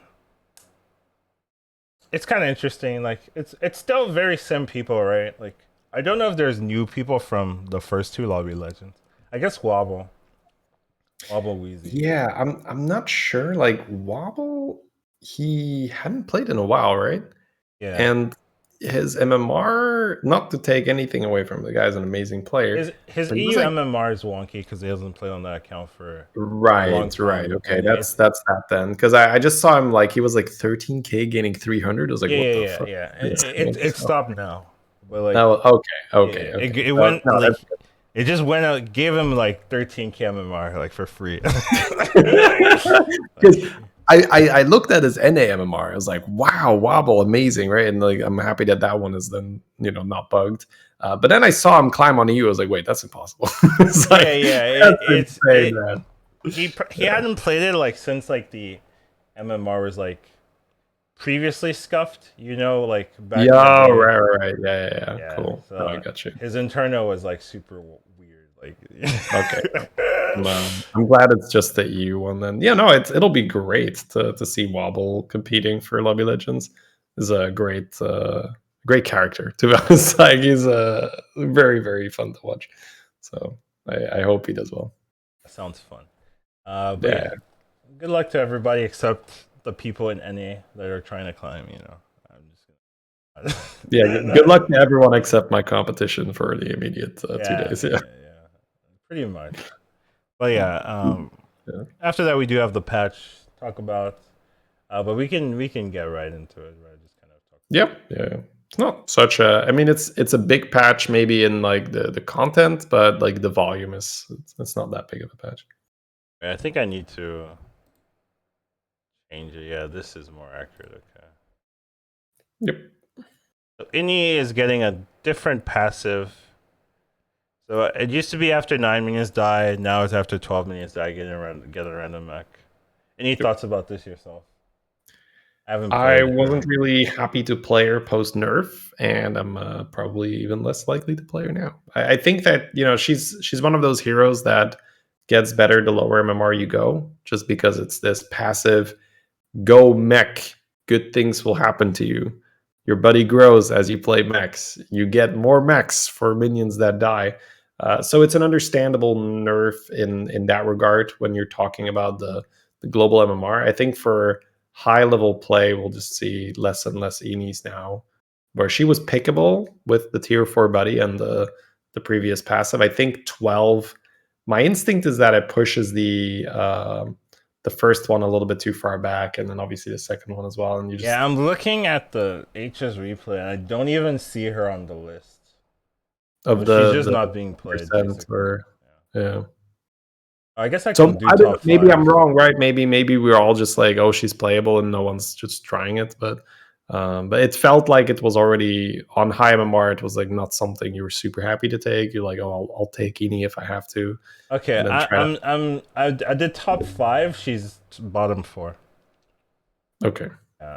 it's kind of interesting. Like, it's still very sim people, right? Like, I don't know if there's new people from the first two Lobby Legends. I guess Wobble Wheezy. Yeah, I'm not sure. Like Wobble, he hadn't played in a while, right? Yeah. And his MMR, not to take anything away from the guy's an amazing player, His but he EU was like, MMR is wonky because he hasn't played on that account for a long right. time. Okay, And that's that then. Because I just saw him like he was like 13K gaining 300. I was like, what the fuck? is It this? stopped now, but like Oh, okay. it went No, like that's it just went out, gave him like 13K MMR like for free. because I looked at his NA MMR. I was like, wow, Wobble, amazing, right? And like, I'm happy that one is then not bugged. But then I saw him climb on EU. I was like, wait, that's impossible. It's like, that's insane, man. He hadn't played it like since like the MMR was like previously scuffed, like back in the Yeah, day. right. Yeah. Yeah, Cool. so No, I got you. his internal was like super weird. Like, Okay. I'm glad it's just the EU one then. Yeah, no, it'll be great to see Wobble competing for Lobby Legends. Is a great character, to be honest. Like he's very, very fun to watch. So I hope he does well. Sounds fun. But Yeah. yeah, good luck to everybody except the people in NA that are trying to climb. I'm just gonna. Yeah, good luck to everyone except my competition for the immediate 2 days. Yeah. Pretty much. But yeah, Yeah. after that we do have the patch talk about, but we can get right into it. Right, just kind of talk. Yep. Yeah. It's not such a. I mean, it's a big patch maybe in like the content, but like the volume it's not that big of a patch. I think I need to change it. Yeah, this is more accurate. Okay. Yep. So Inni is getting a different passive. So it used to be after 9 minutes die. Now it's after 12 minutes die. Get a random mech. Any thoughts about this yourself? I wasn't really happy to play her post nerf, and I'm probably even less likely to play her now. I think that she's one of those heroes that gets better the lower MMR you go, just because it's this passive go mech, good things will happen to you. your buddy grows as you play mechs. You get more mechs for minions that die. So it's an understandable nerf in that regard when you're talking about the global MMR. I think for high level play, we'll just see less and less Enis now, where she was pickable with the tier 4 buddy and the previous passive. I think 12. My instinct is that it pushes the first one a little bit too far back, and then obviously the second one as well. And you Yeah, just I'm looking at the HS replay, and I don't even see her on the list. of Oh, she's just the not being played, percent basically. or Yeah. yeah. I guess I So can do I don't know, top maybe I'm fives. wrong, right? Maybe we're all just like, oh, she's playable and no one's just trying it. But it felt like it was already on high MMR. It was like not something you were super happy to take. You're like, oh, I'll take Ini if I have to, Okay, and then try to. I did top five. She's bottom four. Okay.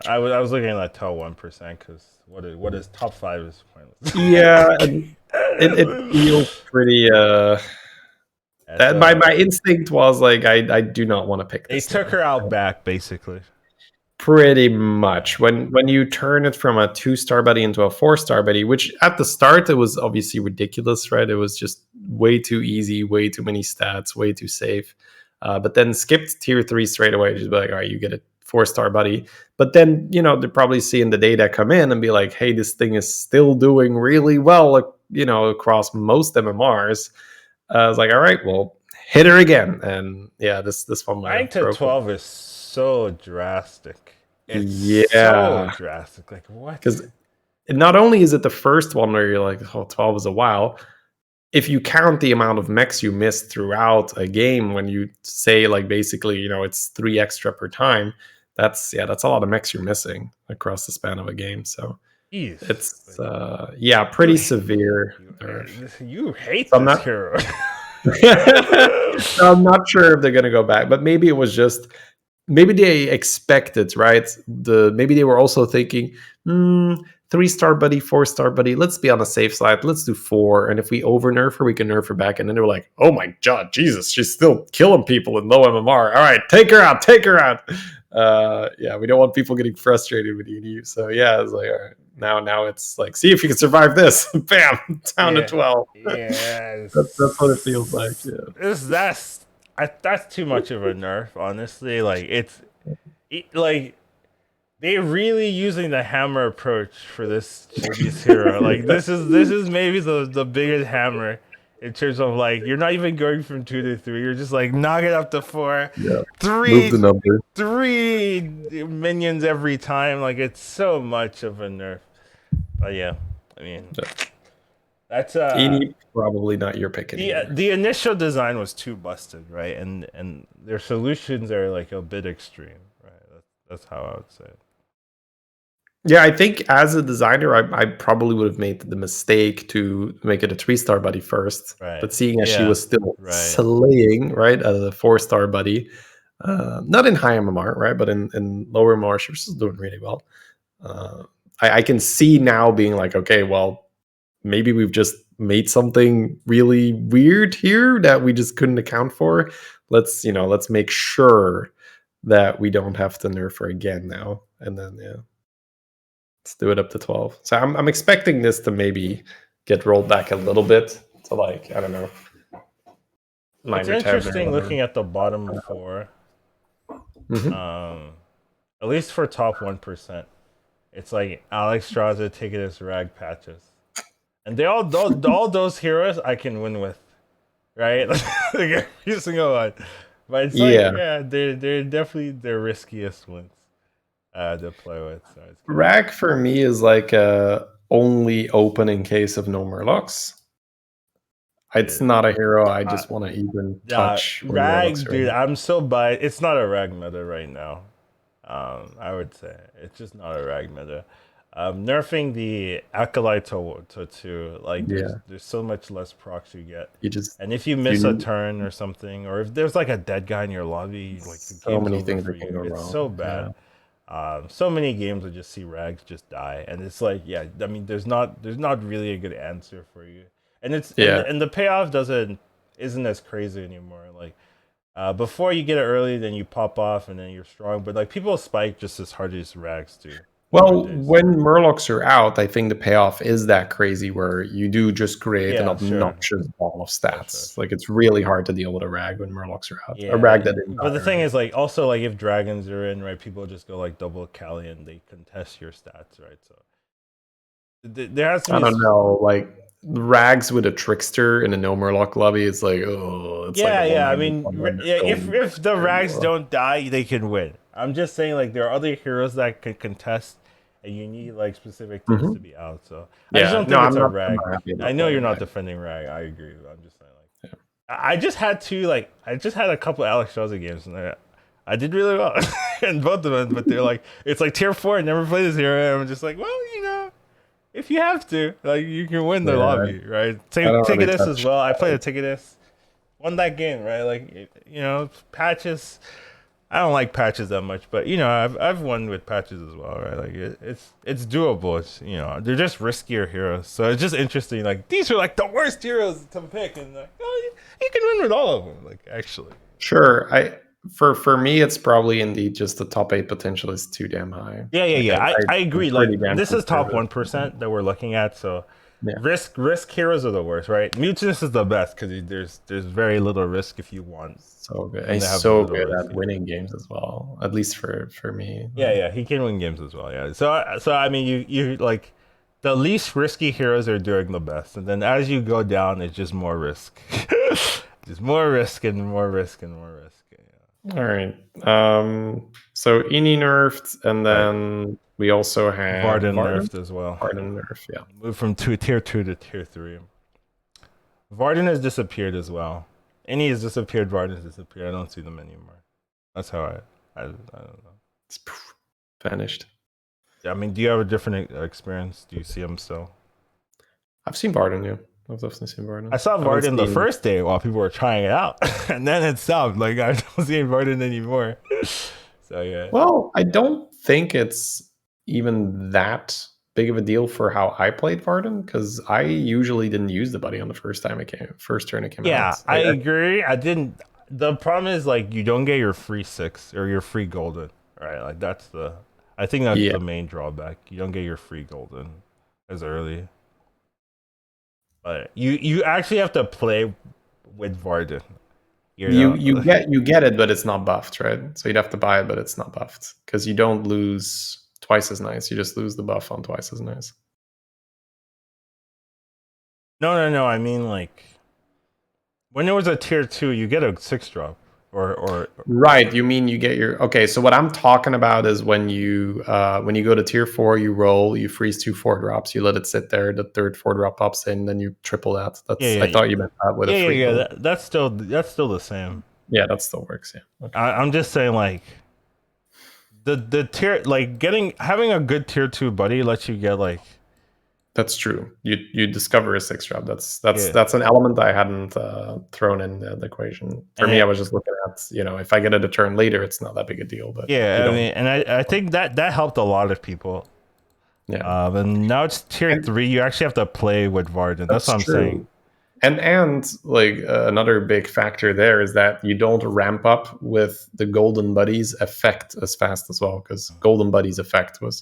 I was looking at that top 1% because what is top five is pointless. Yeah, and it feels pretty. It's, That my instinct was like, I do not want to pick they this took now. her out back basically. Pretty much. When you turn it from a 2-star buddy into a 4-star buddy, which at the start it was obviously ridiculous, right? It was just way too easy, way too many stats, way too safe. But then skipped tier 3 straight away, just be like, all right, you get a 4-star buddy. But then, they're probably seeing the data come in and be like, hey, this thing is still doing really well, across most MMRs. I was like, all right, well, hit her again. And yeah, this one might Nine have to broke it. 12 is so drastic. It's so Yeah, drastic. Like what? because not only is it the first one where you're like, oh, 12 is a while. If you count the amount of mechs you missed throughout a game, when you say like basically, it's 3 extra per time, that's a lot of mechs you're missing across the span of a game. So Jeez. it's Like, pretty severe. you hate So I'm this not hero. so I'm not sure if they're gonna go back, but maybe it was just maybe they expected, right? Maybe they were also thinking, 3-star buddy, 4-star buddy. Let's be on the safe side. Let's do 4, and if we over nerf her, we can nerf her back. And then they were like, oh my god, Jesus, she's still killing people in low MMR. All right, take her out, take her out. Yeah, we don't want people getting frustrated with you. So yeah, it's like, all right, now it's like, see if you can survive this. Bam, down to 12. Yeah. That's what it feels like. Yeah. That's too much of a nerf, honestly. Like like they're really using the hammer approach for this hero. Like this is maybe the biggest hammer in terms of like you're not even going from 2 to 3. You're just like knock it up to 4. Yeah. Move Three the number. three minions every time. Like it's so much of a nerf. But yeah, I mean that's Edie, probably not your pick anymore. the initial design was too busted, right? And their solutions are like a bit extreme, right? That's how I would say it. Yeah, I think as a designer, I probably would have made the mistake to make it a 3-star buddy first. Right. But seeing as she Yeah. was still Right. slaying, right, as a 4-star buddy, not in high MMR, right, but in lower MMR, she was still doing really well. I can see now being like, okay, well, maybe we've just made something really weird here that we just couldn't account for. Let's make sure that we don't have to nerf her again now. And then let's do it up to 12. So I'm expecting this to maybe get rolled back a little bit to like, I don't know. It's interesting looking at the bottom 4. Mm-hmm. At least for top 1%. It's like Alex Straza taking his rag patches. And they all those heroes I can win with. Right? Like every single one. But it's like they're definitely the riskiest ones to play with. So rag for me is like only open in case of no Murlocs. It's not a hero I just want to even touch. Rag, dude, I'm so biased. It's not a rag meta right now. I would say it's just not a rag meta. Nerfing the acolyte to 2, like there's so much less procs you get. And if you miss a turn or something, or if there's like a dead guy in your lobby, like the so game's many over things for that can you. go It's wrong. so bad. So many games would just see rags just die, and it's like, I mean, there's not really a good answer for you, and it's and the payoff isn't as crazy anymore. Like before you get it early, then you pop off, and then you're strong. But like people spike just as hard as rags do. Well, nowadays. when Murlocs are out, I think the payoff is that crazy where you do just create an Yeah, sure. obnoxious ball of Sure, sure, stats. Like sure. it's really hard to deal with a rag when Murlocs are out. A rag Yeah, that didn't but the die thing already. is, like, also, like, if dragons are in, right, people just go like double Cali and they contest your stats, right? So there has to I be, don't know, like rags with a trickster in a no Murloc lobby. It's like, oh, it's like a yeah, one yeah. I handed mean, someone yeah, going. if the rags don't die, they can win. I'm just saying, like, there are other heroes that can contest, and you need like specific things to Hmm. be out. So I just Yeah, don't no, think it's I'm a not rag. happy I about know you're playing not rag. defending rag. I agree. I'm just saying, like, Yeah. I just had two, like, I just had a couple Alex Chelsea games, and I did really well in both of them. But they're like, it's like tier 4. Never played this hero. And I'm just like, well, if you have to, like, you can win the Yeah, lobby, right? I Same don't really Ticketus as touch. well. I played a Ticketus, won that game, right? Like, patches. I don't like patches that much, but I've won with patches as well, right? Like it's doable. It's they're just riskier heroes, so it's just interesting. Like these are like the worst heroes to pick, and like you can win with all of them. Like actually, Sure, for me, it's probably indeed just the top 8 potential is too damn high. yeah, yeah, Like yeah. I I'm agree. pretty Like damn this is top conservative. 1% that we're looking at, so. Yeah, Risk heroes are the worst, right? Mutinous is the best because there's very little risk if you want so good. And them to he's have so little good risk. at winning games as well. At least for me. Yeah, yeah, he can win games as well. Yeah, so I mean, you like the least risky heroes are doing the best, and then as you go down, it's just more risk, just more risk and more risk and more risk. Yeah. All right. So Ini nerfed, and Right, then we also had Varden Varden. nerfed as well. Varden nerf, yeah. Moved from tier 2 to tier 3. Varden has disappeared as well. Any has disappeared. Varden has disappeared. I don't see them anymore. That's how I don't know. It's vanished. I mean, do you have a different experience? Do you see him still? I've seen Varden, yeah. I've definitely seen Varden. I saw I haven't Varden the seen. first day while people were trying it out, and then it stopped. Like I don't see Varden anymore. So yeah. Well, I don't think it's even that big of a deal for how I played Varden because I usually didn't use the buddy on the first turn it came Yeah, out. I agree. I didn't. The problem is like you don't get your free 6 or your free golden, right? Like that's the. I think that's Yeah, the main drawback. You don't get your free golden as early. But you actually have to play with Varden. you get it, but it's not buffed, right? So you'd have to buy it, but it's not buffed because you don't lose twice as nice. You just lose the buff on twice as nice. No. I mean like when there was a tier 2, you get a 6 drop or Right. You mean you get your okay? So what I'm talking about is when you go to tier 4, you roll, you freeze 2 4 drops, you let it sit there. The third 4 drop pops in, then you triple that. That's I yeah, thought you meant that with a free yeah. gold. That's still the same. Yeah, that still works. Yeah. Okay. I'm just saying like the tier like having a good tier 2 buddy lets you get like That's true. You discover a 6 drop. That's yeah that's an element I hadn't thrown in the equation. For me, and I was just looking at if I get it a turn later, it's not that big a deal. But you yeah I don't. mean and I think that helped a lot of people. Yeah, And now it's tier and 3. You actually have to play with Varden. That's that's what I'm saying. true. And like another big factor there is that you don't ramp up with the golden buddies effect as fast as well because golden buddies effect was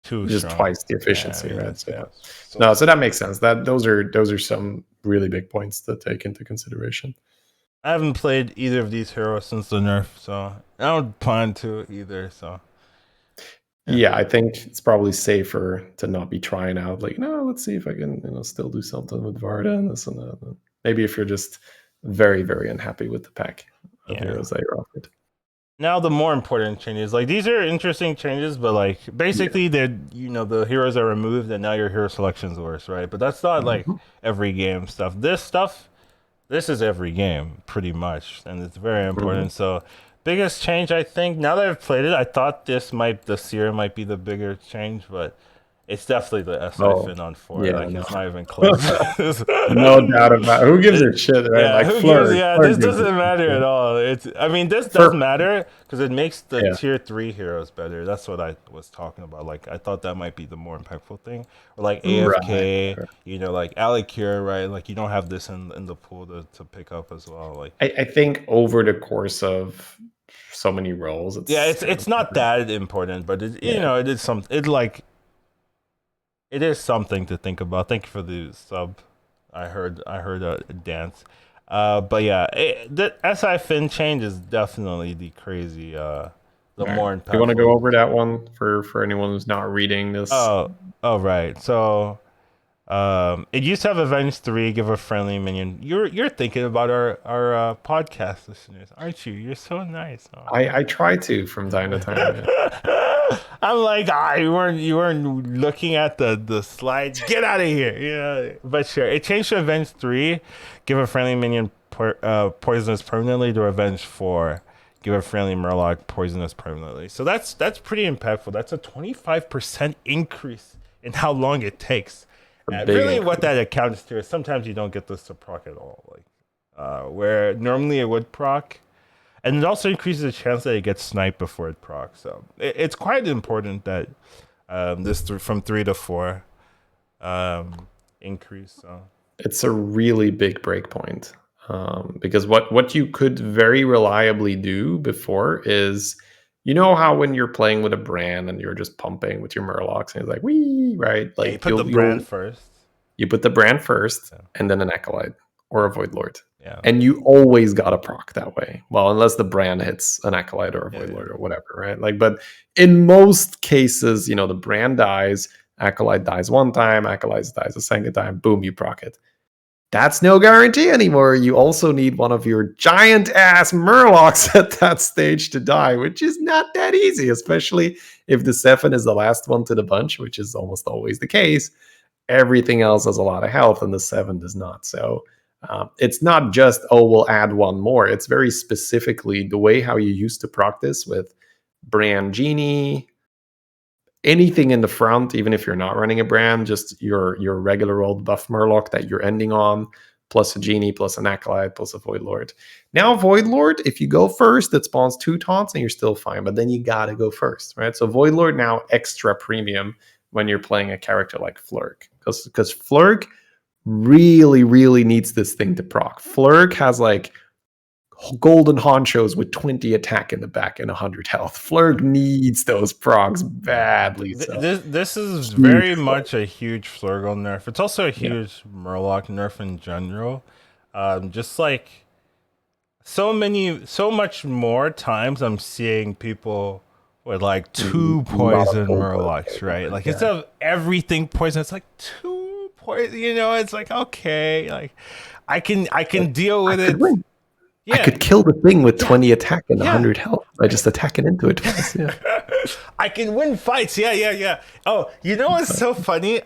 Too just strong. twice the Yeah, I efficiency, mean right? that's So yeah. no, so that makes sense. That those are some really big points to take into consideration. I haven't played either of these heroes since the nerf, so I don't plan to either. So Yeah, I think it's probably safer to not be trying out like, no, let's see if I can, still do something with Varda and this and that. Maybe if you're just very, very unhappy with the pack of yeah. heroes that you're offered. Now the more important changes, like these are interesting changes, but like basically they're the heroes are removed and now your hero selection's worse, right? But that's not like Mhm. every game stuff. This is every game pretty much, and it's very Mhm. important. So biggest change I think now that I've played it, I thought the Seer might be the bigger change, but it's definitely the SI Oh, Fin on 4. yeah, Like no. it's not even close. No doubt about it. Who gives a shit, right? Yeah, Like who gives? Yeah, Fleur this gives a doesn't matter at shit. all. I mean, this does For matter because it makes the yeah, tier 3 heroes better. That's what I was talking about. Like, I thought that might be the more impactful thing. Or like right. AFK, like Alicure, right? Like, you don't have this in the pool to pick up as well. Like, I think over the course of so many rolls. Yeah, It's kind it's of not that important, but it you yeah. know it is some it like it is something to think about. Thank you for the sub. I heard a dance. But yeah, the SI fin change is definitely the crazy the All right. more Do you want to impactful. go over that one for anyone who's not reading this? Oh, oh right. So it used to have Avenge 3, give a friendly minion. You're thinking about our podcast listeners, aren't you? You're so nice. Oh. I try to from time to time. Yeah. I'm like, you weren't looking at the slide. Get out of here. Yeah, but sure. It changed to Avenge 3, give a friendly minion poisonous permanently, to Avenge 4, give a friendly Murloc poisonous permanently. So that's pretty impactful. That's a 25% increase in how long it takes. A big Really, what increase. that accounts to is sometimes you don't get this to proc at all. Like, where normally it would proc, and it also increases the chance that it gets sniped before it procs. So it's quite important that from 3 to 4 increase. So It's a really big breakpoint because what you could very reliably do before is, you know how when you're playing with a brand and you're just pumping with your Murlocs and it's like wee, right? yeah, you Like put the brand first. you put the brand first Yeah, and then an acolyte or a void lord. yeah, And you always got a proc that way. Well, unless the brand hits an acolyte or a yeah, void yeah. lord or whatever, right? Like, but in most cases, the brand dies, acolyte dies one time, acolyte dies a second time, boom, you proc it. That's no guarantee anymore. You also need one of your giant ass Murlocs at that stage to die, which is not that easy, especially if the 7 is the last one to the bunch, which is almost always the case. Everything else has a lot of health, and the 7 does not. So it's not just, oh, we'll add one more. It's very specifically the way how you used to practice with Brand Genie, anything in the front, even if you're not running a brand, just your regular old buff Murloc that you're ending on, plus a Genie, plus an Acolyte, plus a Void Lord. Now, Void Lord, if you go first, it spawns 2 taunts and you're still fine, but then you gotta go first, right? So Void Lord now extra premium when you're playing a character like Flurk, because Flurk really, really needs this thing to proc. Flurk has like golden honchos with 20 attack in the back and 100 health. Flurk needs those procs Yeah. badly. So This is huge very Flurk. much a huge Flurgle nerf. It's also a Yeah. huge Murloc nerf in general. Just like so much more times I'm seeing people with like two A lot of poison gold Flurk Murlocs, getting right? burned, Like yeah. instead of everything poison, it's like 2 poison. It's like okay, like I Like, can deal I with could it. win. I Yeah, could kill the thing with yeah, 20 attack and yeah. 100 health by just attacking into it twice. Yeah. I can win fights. Yeah, yeah, yeah. Oh, you know what's so funny?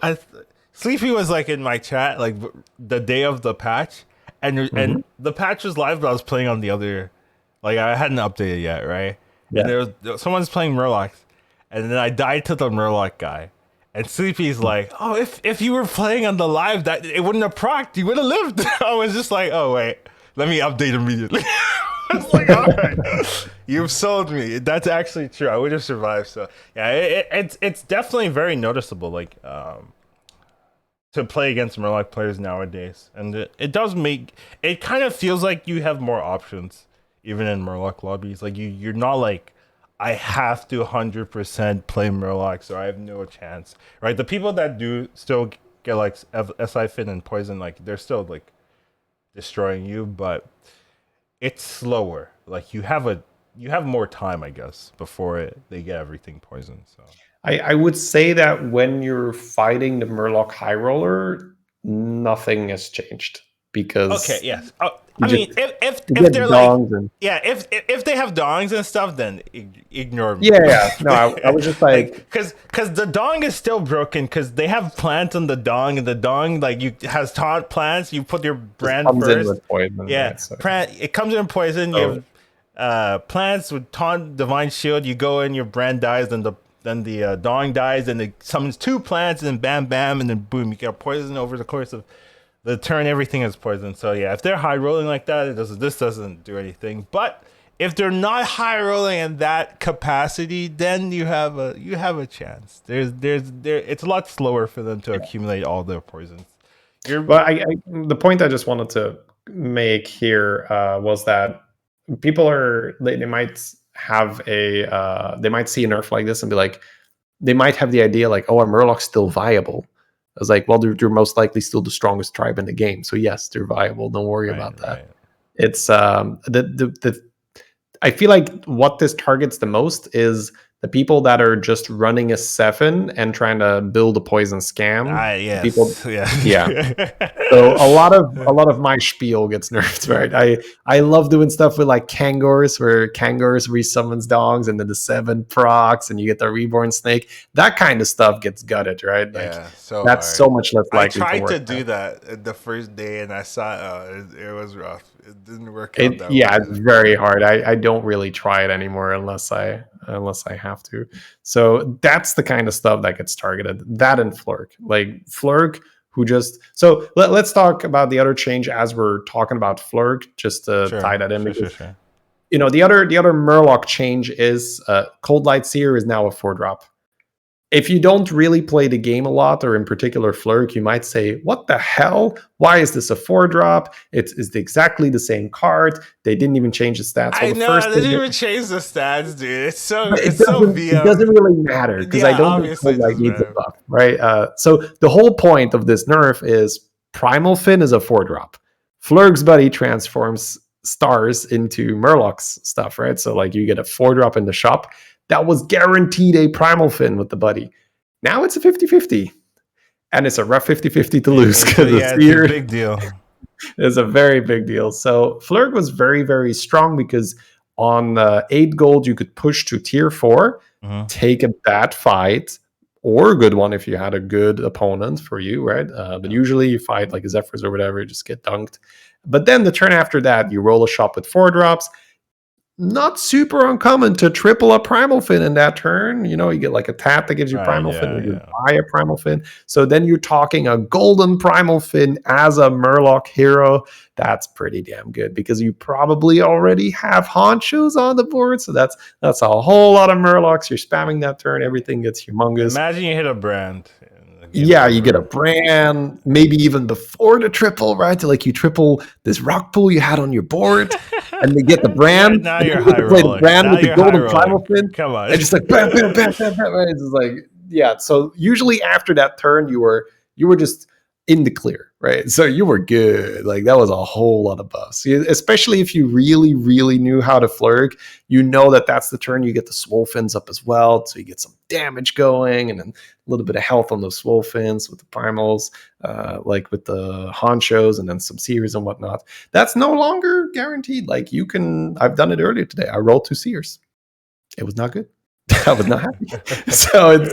Sleepy was like in my chat like the day of the patch, and Mhm. the patch was live, but I was playing on the other. Like I hadn't updated yet, right? And Yeah. someone's playing Murlocs, and then I died to the Murloc guy, and Sleepy's like, "Oh, if you were playing on the live, that it wouldn't have procced. You would have lived." I was just like, "Oh wait, let me update immediately." I was like, all right, you've sold me. That's actually true. I would have survived. So yeah, it's definitely very noticeable. Like to play against Murloc players nowadays, and it does make it kind of feels like you have more options even in Murloc lobbies. Like you're not like I have to 100% play Murloc, so I have no chance. Right? The people that do still get like SI Fin and Poison, like they're still like destroying you, but it's slower. Like you have more time, I guess, before they get everything poisoned. So I would say that when you're fighting the Murloc High Roller, nothing has changed okay, because yes. Oh, you I just mean, you if get they're like, dongs and yeah, if they have dongs and stuff, then ignore me. yeah, yeah. No, I was just Like, like cause the dong is still broken because they have plants on the dong, and the dong like you has taunt plants. You put your just brand comes in first. with poison, Yeah, right? So, it comes in poison. You so have plants with taunt, divine shield. You go in, your brand dies, then the dong dies, and it summons 2 plants, and then bam, bam, and then boom, you get poison over the course of the turn. Everything is poison. So yeah, if they're high rolling like that, this doesn't do anything. But if they're not high rolling in that capacity, then you have a chance. It's a lot slower for them to accumulate all their poisons. You're but the point I just wanted to make here was that they might have they might see a nerf like this and be like, they might have the idea like, oh, are Murlocs still viable? I was like, well, they're most likely still the strongest tribe in the game, so yes, they're viable. Don't worry about that. Right. It's the I feel like what this targets the most is the people that are just running a 7 and trying to build a poison scam. Yes. People, yeah. So a lot of my spiel gets nerfed, right? I love doing stuff with like Kangors, where Kangors resummons dogs, and then the 7 procs, and you get the reborn snake. That kind of stuff gets gutted, right? Like so that's hard. so much less likely. I tried to to do that the first day, and I saw it was rough. It didn't work out that Yeah, well. it's very hard. I don't really try it anymore unless I have to. So that's the kind of stuff that gets targeted. That and Flurk, like Flurk, who just so let's talk about the other change as we're talking about Flurk, just to tie that in. Sure. You know, the other Murloc change is Cold Light Seer is now a 4-drop. If you don't really play the game a lot, or in particular Flurk, you might say, what the hell? Why is this a 4-drop? It's exactly the same card. They didn't even change the stats. I know, they didn't even change the stats, dude. It doesn't really matter, because I don't think Cold Light needs a buff, right? So the whole point of this nerf is Primal Fin is a 4-drop. Flurk's buddy transforms stars into Murloc's stuff, right? So like you get a 4-drop in the shop. That was guaranteed a Primal Fin with the buddy. Now it's a 50-50. And it's a rough 50-50 to lose. It's a big deal. It's a very big deal. So Flurk was very, very strong, because on 8 gold, you could push to tier 4, take a bad fight, or a good one if you had a good opponent for you, right? But usually you fight like a Zephyrs or whatever, you just get dunked. But then the turn after that, you roll a shop with 4 drops. Not super uncommon to triple a Primal Fin in that turn. You know, you get like a tap that gives you Primal Fin, you buy a Primal Fin. So then you're talking a golden Primal Fin as a Murloc hero. That's pretty damn good, because you probably already have Honchos on the board. So that's a whole lot of Murlocs. You're spamming that turn. Everything gets humongous. Imagine you hit a brand. Yeah, you get a brand, maybe even before the triple, right? Like you triple this rock pool you had on your board, and they get the brand. Now you're high rolling. Play the brand now with the golden Primal Fin. Come on, and just like bam, bam, bam, bam, bam. Right? It's just like, yeah. So usually after that turn, you were just in the clear, right? So you were good. Like that was a whole lot of buffs, especially if you really, really knew how to Flurk. You know that that's the turn you get the Swole Fins up as well, so you get some damage going, and then a little bit of health on those Swole Fins with the primals, like with the Honchos, and then some Seers and whatnot. That's no longer guaranteed. Like you can, I've done it earlier today. I rolled 2 Seers. It was not good. I was not happy. So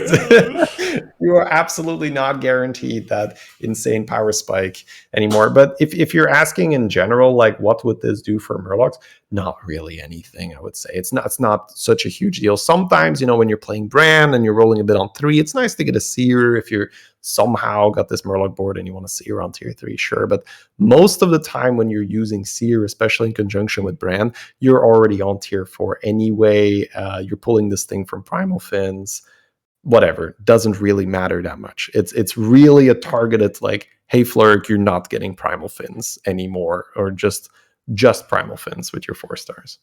you are absolutely not guaranteed that insane power spike anymore. But if you're asking in general, like what would this do for Murlocs? Not really anything, I would say. It's not such a huge deal. Sometimes, you know, when you're playing Brand and you're rolling a bit on 3, it's nice to get a Seer if you're somehow got this Murloc board and you want to Seer on tier 3, sure. But most of the time when you're using Seer, especially in conjunction with Brand, you're already on tier 4 anyway. You're pulling this thing from Primal Fins, whatever. Doesn't really matter that much. It's really a targeted like, hey Flurk, you're not getting Primal Fins anymore, or just Primal Fins with your 4 stars.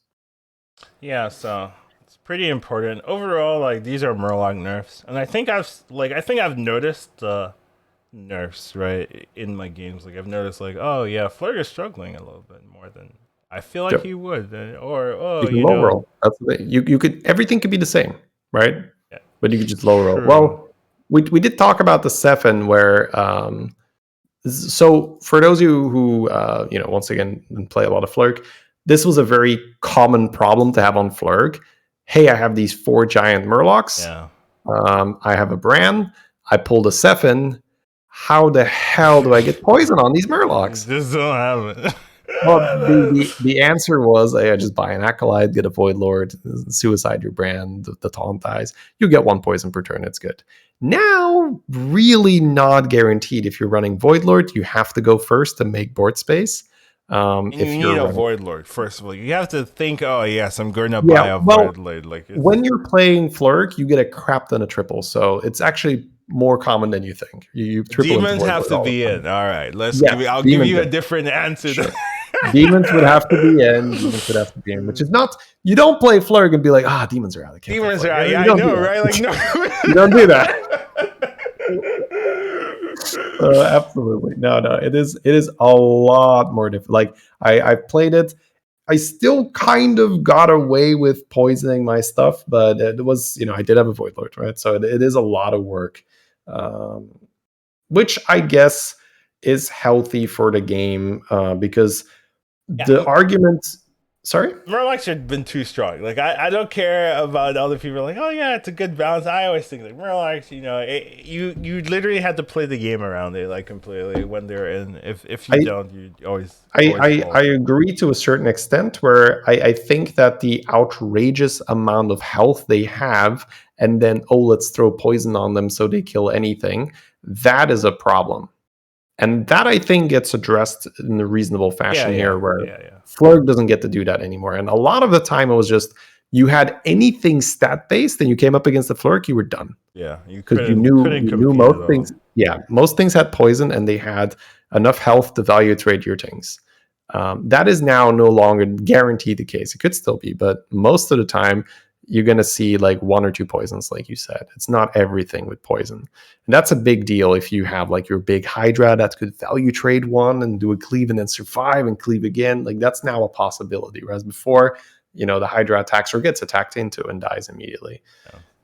Yeah, so it's pretty important overall. Like these are Murloc nerfs, and I think I've noticed nerfs right in my games. Like I've noticed like, oh yeah, Flurk is struggling a little bit more than I feel like he would, or you low roll. That's the thing. You could, everything could be the same, right? Yeah. But you could just low roll. Well, we did talk about the 7 where so for those of you who you know, once again play a lot of Flurk, this was a very common problem to have on Flurk. Hey, I have these 4 giant Murlocs. Yeah. I have a Brand. I pulled a 7. How the hell do I get poison on these Murlocs? Just don't have it. Well, the answer was, I just buy an Acolyte, get a Void Lord, suicide your Brand, the Taunt Eyes. You get 1 poison per turn. It's good. Now, really not guaranteed. If you're running Void Lord, you have to go first to make board space. If you need a Void Lord, first of all, you have to think, oh yes, I'm going to buy a Void Lord. Like when you're playing Flurk, you get a crap ton of triple, so it's actually more common than you think. You triple. Demons have to be in. All right, I'll give you a different answer. Sure. Demons would have to be in. Demons would have to be in, which is not. You don't play Flurg and be like, demons are out. I can't play Demons Flurg. are out. You Yeah, I don't know, do that. right? Like, no. You don't do that. Absolutely, no. It is a lot more difficult. Like I played it. I still kind of got away with poisoning my stuff, but it was, I did have a Void Lord, right? So it is a lot of work, which I guess is healthy for the game, because the argument. Sorry? Murlocs have been too strong. Like, I don't care about other people like, oh yeah, it's a good balance. I always think like Murlocs, you literally had to play the game around it like completely when they're in. If you don't, you always I agree to a certain extent, where I think that the outrageous amount of health they have, and then let's throw poison on them so they kill anything, that is a problem. And that, I think, gets addressed in a reasonable fashion here, where Flurg doesn't get to do that anymore. And a lot of the time it was just, you had anything stat-based and you came up against the Flurg, you were done. Yeah, because you knew most things. Yeah, most things had poison and they had enough health to value trade your things. That is now no longer guaranteed the case. It could still be, but most of the time you're going to see like 1 or 2 poisons, like you said. It's not everything with poison. And that's a big deal if you have like your big Hydra that could value trade 1 and do a cleave and then survive and cleave again. Like, that's now a possibility. Whereas before, the Hydra attacks or gets attacked into and dies immediately.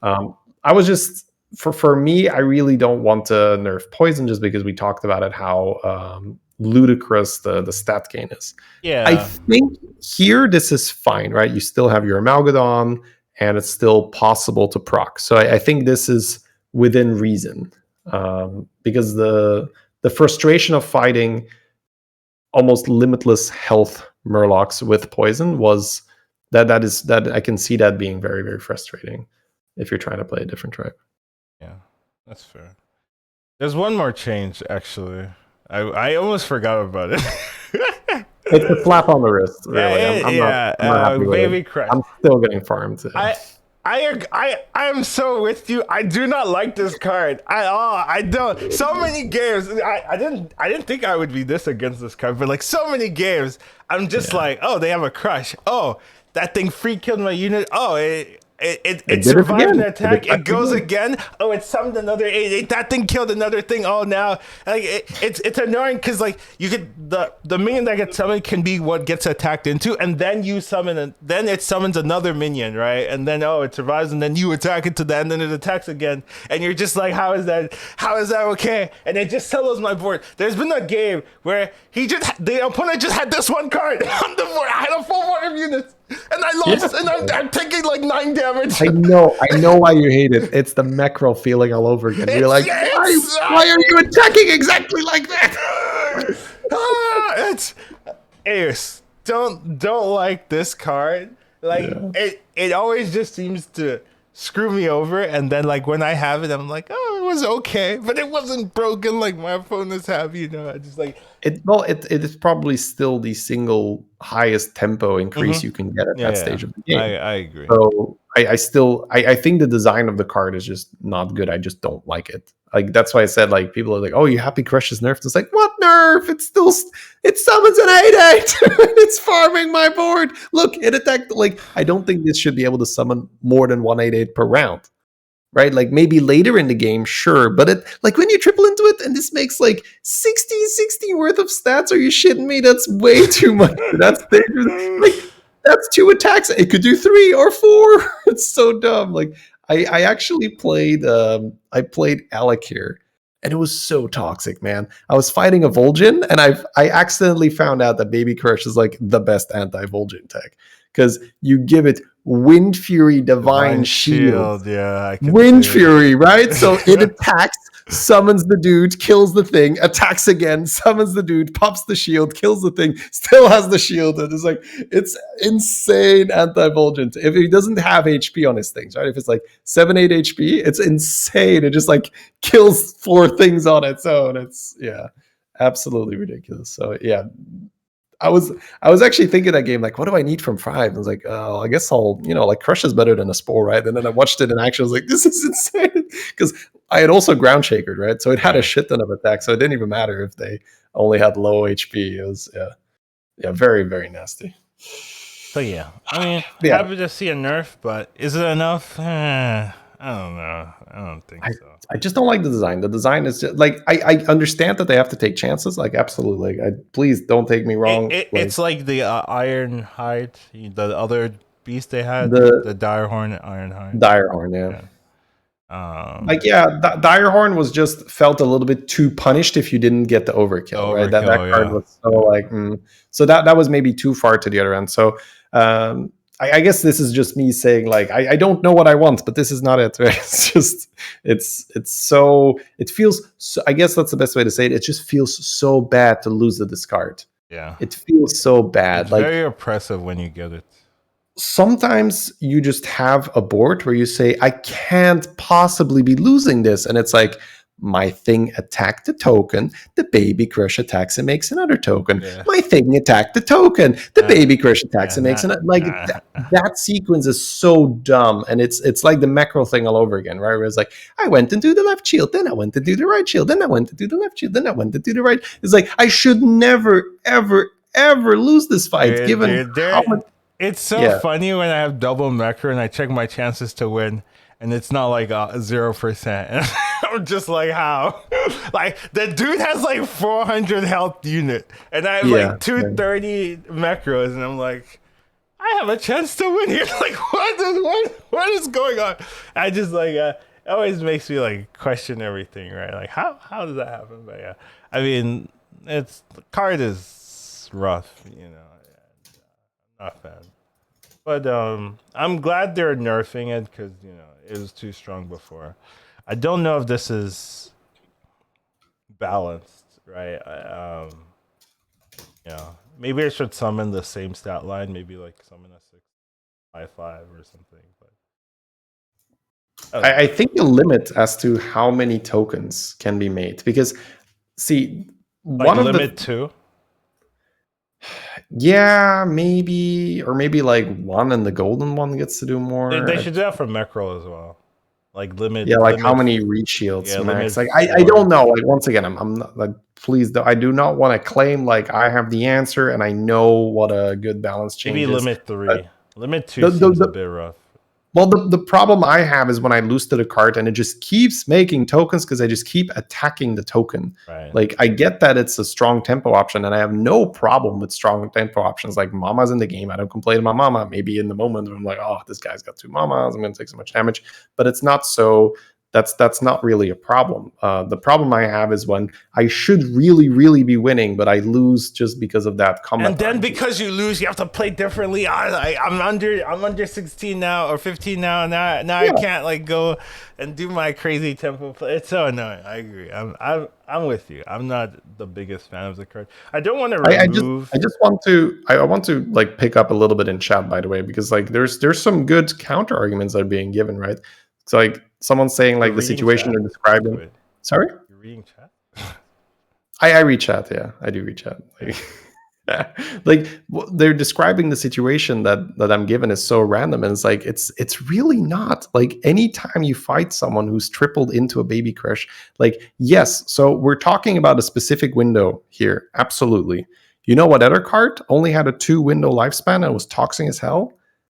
Yeah. I was just, for me, I really don't want to nerf poison, just because we talked about it, how ludicrous the stat gain is. Yeah. I think here this is fine, right? You still have your Amalgadon, and it's still possible to proc. So I think this is within reason, because the frustration of fighting almost limitless health Murlocs with poison was that I can see that being very, very frustrating if you're trying to play a different tribe. Yeah, that's fair. There's one more change, actually. I almost forgot about it. It's a slap on the wrist, really. I'm not happy with Baby it. Crush. I'm still getting farmed. I'm so with you. I do not like this card at all. I don't. So many games. I didn't think I would be this against this card, but like so many games, I'm just like, oh, they have a crush. Oh, that thing free killed my unit. Oh, it survived an attack. It goes again. Oh, it summoned another 8/8. That thing killed another thing. Oh, now like it's annoying because like you could the minion that gets summoned can be what gets attacked into, and then you summon and then it summons another minion, right? And then it survives, and then you attack into that, and then it attacks again, and you're just like, how is that okay? And it just settles my board. There's been a game where the opponent just had this one card on the board. I had a full board of units. And I lost, and I'm taking like 9 damage. I know why you hate it. It's the macro feeling all over again. You're like, why are you attacking exactly like that? It's Ace. Don't like this card. Like it always just seems to screw me over, and then like when I have it, I'm like, oh, it was okay, but it wasn't broken like my opponents have. I just like it. Well, it is probably still the single highest tempo increase you can get at that stage of the game. I agree. So I think the design of the card is just not good. I just don't like it. Like, that's why I said, like, people are like, oh, you happy Crush is nerfed? It's like, what nerf? It summons an 8/8. It's farming my board. Look, it attacked. Like, I don't think this should be able to summon more than 1 8/8 per round. Right? Like, maybe later in the game, sure. But it, like, when you triple into it and this makes like 60 worth of stats, are you shitting me? That's way too much. That's dangerous. Like, that's 2 attacks. It could do 3 or 4. It's so dumb. Like, I actually played Alec here, and it was so toxic, man. I was fighting a Vol'jin, and I accidentally found out that Baby Crush is like the best anti-Vol'jin tech, because you give it Wind Fury, Divine Shield. Yeah, Wind Fury, right? So it attacks, summons the dude, kills the thing, attacks again, summons the dude, pops the shield, kills the thing, still has the shield. And it's like, it's insane anti-Vol'jin. If he doesn't have HP on his things, right? If it's like 7-8 HP, it's insane. It just like kills 4 things on its own. It's absolutely ridiculous. So yeah. I was actually thinking that game, like, what do I need from 5? I was like, oh, I guess I'll, like, Crush is better than a Spore, right? And then I watched it in action. I was like, this is insane. Because I had also Ground Shakered, right? So it had a shit ton of attack. So it didn't even matter if they only had low HP. Yeah, very, very nasty. So yeah, I mean, Yeah, happy to see a nerf, but is it enough? I don't know. I don't think I, so. I just don't like the design. The design is just, like I understand that they have to take chances. Like absolutely. Like please don't take me wrong. Like It's like the Iron Hide, the other beast they had, the the Dire Horn Iron Hide. Direhorn, yeah. Yeah. Like yeah, Direhorn was just felt a little bit too punished if you didn't get the The overkill, right? That overkill, card yeah. was so like so that was maybe too far to the other end. So I guess this is just me saying like I don't know what I want, but this is not it. Right? It's just it's so it feels so, I guess that's the best way to say it. It just feels so bad to lose the discard. Yeah. It feels so bad. It's Like very oppressive when you get it. sometimes you just have a board where you say, I can't possibly be losing this. And it's like, my thing attacked the token, the baby crush attacks and makes another token. Yeah. My thing attacked the token, the baby crush attacks and makes another. Like that sequence is so dumb. And it's like the macro thing all over again, right? Where it's like, I went into the left shield, then I went to do the right shield, then I went to do the left shield, then I went to do the right. It's like, I should never, ever, ever lose this fight, given how much. It's so funny when I have double Mecha and I check my chances to win, and it's not like 0%. I'm just like, how? Like the dude has like 400 health unit, and I have like 230 Mechas, and I'm like, I have a chance to win here. Like, what is going on? I just like it always makes me like question everything, right? Like, how does that happen? But yeah, I mean, the card is rough, you know. Not a fan. But I'm glad they're nerfing it because you know it was too strong before. I don't know if this is balanced, right? Maybe I should summon the same stat line. Maybe like summon a 6/5/5 or something. But I think the limit as to how many tokens can be made because see like one of limit the 2. Yeah, maybe, or maybe like one and the golden one gets to do more. They should do that for Mechrol as well. Like limit. Yeah, like limit, how many reach shields max? Like I 4. don't know. Like once again, I'm not like please. I do not want to claim like I have the answer and I know what a good balance change maybe is. limit 3. Limit 2 seems a bit rough. Well, the problem I have is when I lose to the card and it just keeps making tokens because I just keep attacking the token. Right. Like I get that it's a strong tempo option, and I have no problem with strong tempo options. Like Mama's in the game, I don't complain about Mama. Maybe in the moment I'm like, oh, this guy's got 2 Mamas, I'm going to take so much damage. But it's not so. That's not really a problem. The problem I have is when I should really, really be winning, but I lose just because of that combat. And then because you lose, you have to play differently. I'm under 16 now or 15 now. Now I can't like go and do my crazy tempo play. It's so annoying. I agree. I'm with you. I'm not the biggest fan of the card. I don't want to remove. I just want to. I want to like pick up a little bit in chat, by the way, because like there's some good counter arguments that are being given, right? So like someone's saying like the situation they're describing. Wait. Sorry? You're reading chat? I read chat, yeah. I do read chat. Like they're describing the situation that I'm given is so random, and it's like it's really not. Like anytime you fight someone who's tripled into a baby crush, like yes, so we're talking about a specific window here. Absolutely. You know what other card only had a 2-window lifespan and was toxic as hell?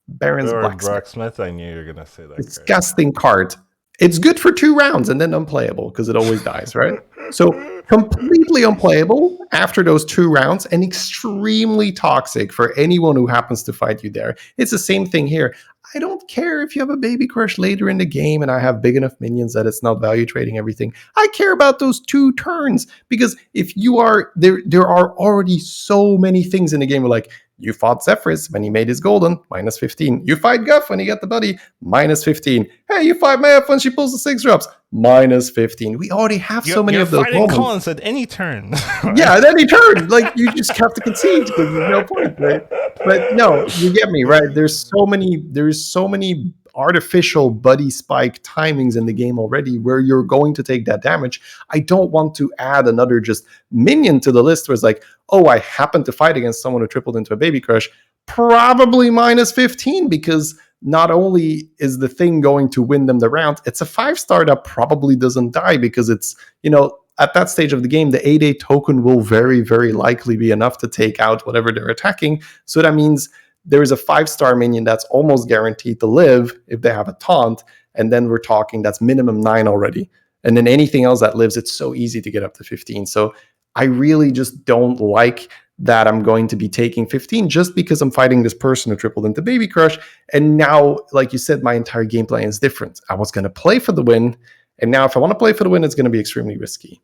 Baron's Blacksmith. I knew you were gonna say that. Disgusting card. It's good for 2 rounds and then unplayable because it always dies, right? So completely unplayable after those 2 rounds and extremely toxic for anyone who happens to fight you there. It's the same thing here. I don't care if you have a baby crush later in the game and I have big enough minions that it's not value trading everything. I care about those 2 turns because if you are there are already so many things in the game where like you fought Zephyrus when he made his golden, minus 15. You fight Guff when he got the buddy, minus 15. Hey, you fight Math when she pulls the 6 drops, minus 15. We already have so many of those moments. Collins at any turn. Yeah, at any turn. Like, you just have to concede because there's no point, right? But no, you get me, right? There's so many artificial buddy spike timings in the game already where you're going to take that damage. I don't want to add another just minion to the list where it's like, oh, I happen to fight against someone who tripled into a baby crush, probably minus 15 because not only is the thing going to win them the round, it's a 5-star that probably doesn't die because it's, you know, at that stage of the game, the 8/8 token will very, very likely be enough to take out whatever they're attacking. So that means there is a 5-star minion that's almost guaranteed to live if they have a taunt. And then we're talking that's minimum 9 already. And then anything else that lives, it's so easy to get up to 15. So I really just don't like that I'm going to be taking 15 just because I'm fighting this person who tripled into Baby Crush. And now, like you said, my entire game plan is different. I was going to play for the win. And now if I want to play for the win, it's going to be extremely risky.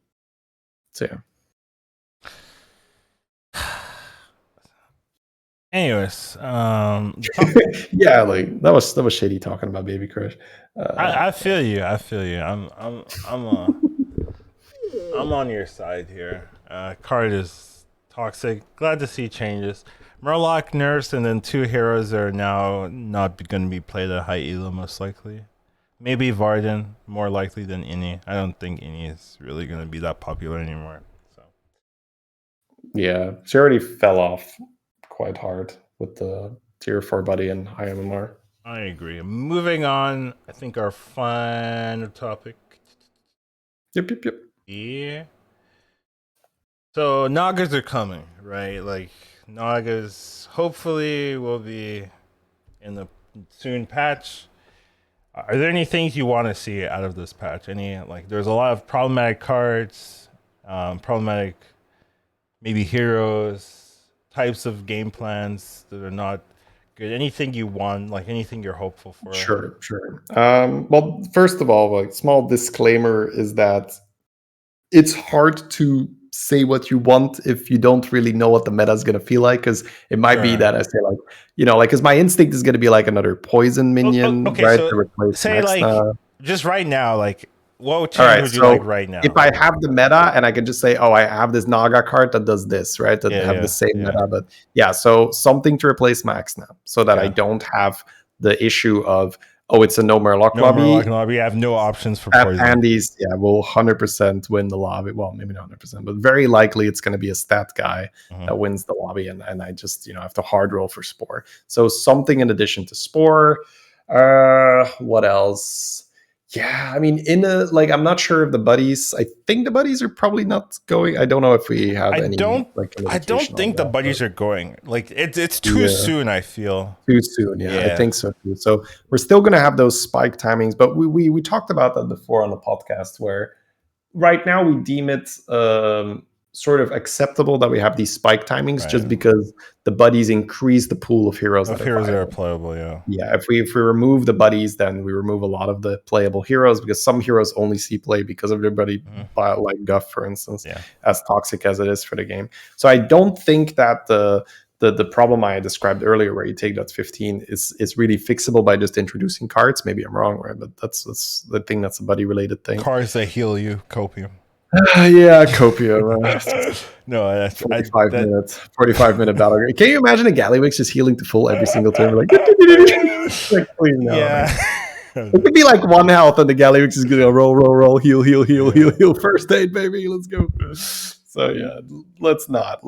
So yeah. Anyways, yeah, like that was shady talking about Baby Crush. I feel you. I'm on your side here. Card is toxic. Glad to see changes. Murloc, Nurse, and then 2 heroes are now not going to be played at high elo, most likely. Maybe Varden, more likely than Ini. I don't think Ini is really going to be that popular anymore. So yeah, she already fell off quite hard with the tier 4 buddy and high MMR. I agree. Moving on, I think our final topic. Yep. Yeah. So Nagas are coming, right? Like Nagas hopefully will be in the soon patch. Are there any things you want to see out of this patch? Any, like, there's a lot of problematic cards, problematic maybe heroes, types of game plans that are not good. Anything you want, like anything you're hopeful for? Sure. Well, first of all, like, small disclaimer is that it's hard to say what you want if you don't really know what the meta is going to feel like, because it might be that I say, like, like, because my instinct is going to be like another poison minion, okay, right? so to replace say Nexna. like just right now, like what change would you like right now? If I have the meta and I can just say, oh, I have this Naga card that does this, right? That have the same meta, but so something to replace Max now, so that I don't have the issue of, oh, it's a no Murloc lobby. Murloc lobby. I have no options for poison. Andy's, will 100% win the lobby. Well, maybe not 100%, but very likely it's going to be a stat guy that wins the lobby, and I just have to hard roll for Spore. So something in addition to Spore. What else? Yeah, I mean, I'm not sure if the buddies. I think the buddies are probably not going. I don't know if we have any. I don't think the buddies are going. Like it's too soon. I feel too soon. Yeah, I think so too. So we're still going to have those spike timings, but we talked about that before on the podcast, where right now we deem it sort of acceptable that we have these spike timings, just because the buddies increase the pool of heroes that are playable. If we remove the buddies, then we remove a lot of the playable heroes, because some heroes only see play because of their buddy, like Guff, for instance, as toxic as it is for the game. So I don't think that the problem I described earlier, where you take that 15, is really fixable by just introducing cards. Maybe I'm wrong, right? But that's the thing. That's a buddy related thing. Cards that heal you, copium. Copium. No, that's 45 minutes. 45-minute battle. Can you imagine a Gallywix just healing to full every single turn? Like, please no. Yeah. It could be like 1 health, and the Gallywix is going to roll, heal, first aid, baby. Let's go. So yeah, let's not.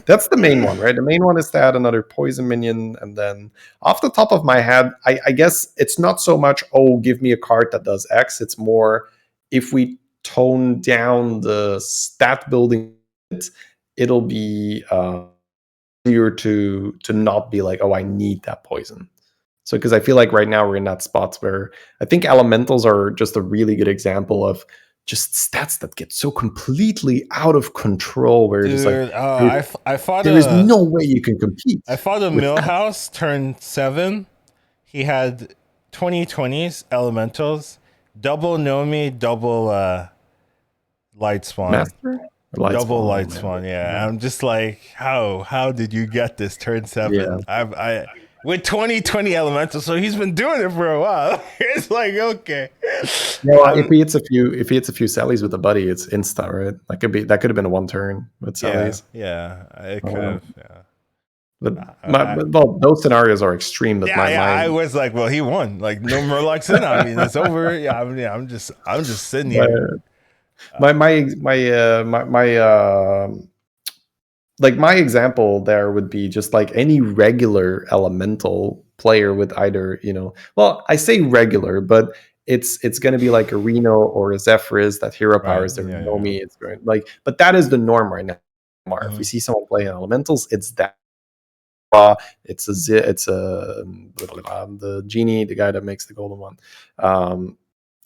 That's the main one, right? The main one is to add another poison minion, and then off the top of my head, I guess it's not so much, give me a card that does X. It's more, if we tone down the stat building, it'll be easier to not be like, I need that poison. So because I feel like right now we're in that spot where I think elementals are just a really good example of just stats that get so completely out of control, where it's like, I fought there is no way you can compete. I fought a Millhouse turn 7. He had 20/20s elementals, double Nomi, double Light Spawn. Master? Double Light Spawn, yeah. I'm just like, how did you get this turn 7? Yeah. I with 20/20 elementals, so he's been doing it for a while. It's like, okay. Well, if he hits a few Sallies with a buddy, it's insta, right? That could have been a 1 turn with Sallies. Yeah, it could have. But those scenarios are extreme. That I was like, well, he won. Like, no Murlocs in. I mean, it's over. Yeah, I'm just sitting here. My example there would be just like any regular elemental player with either, I say regular, but it's going to be like a Reno or a Zephyrs that hero powers their Nomi. It's going like, but that is the norm right now. If we see someone playing elementals, it's that. It's the genie, the guy that makes the golden one.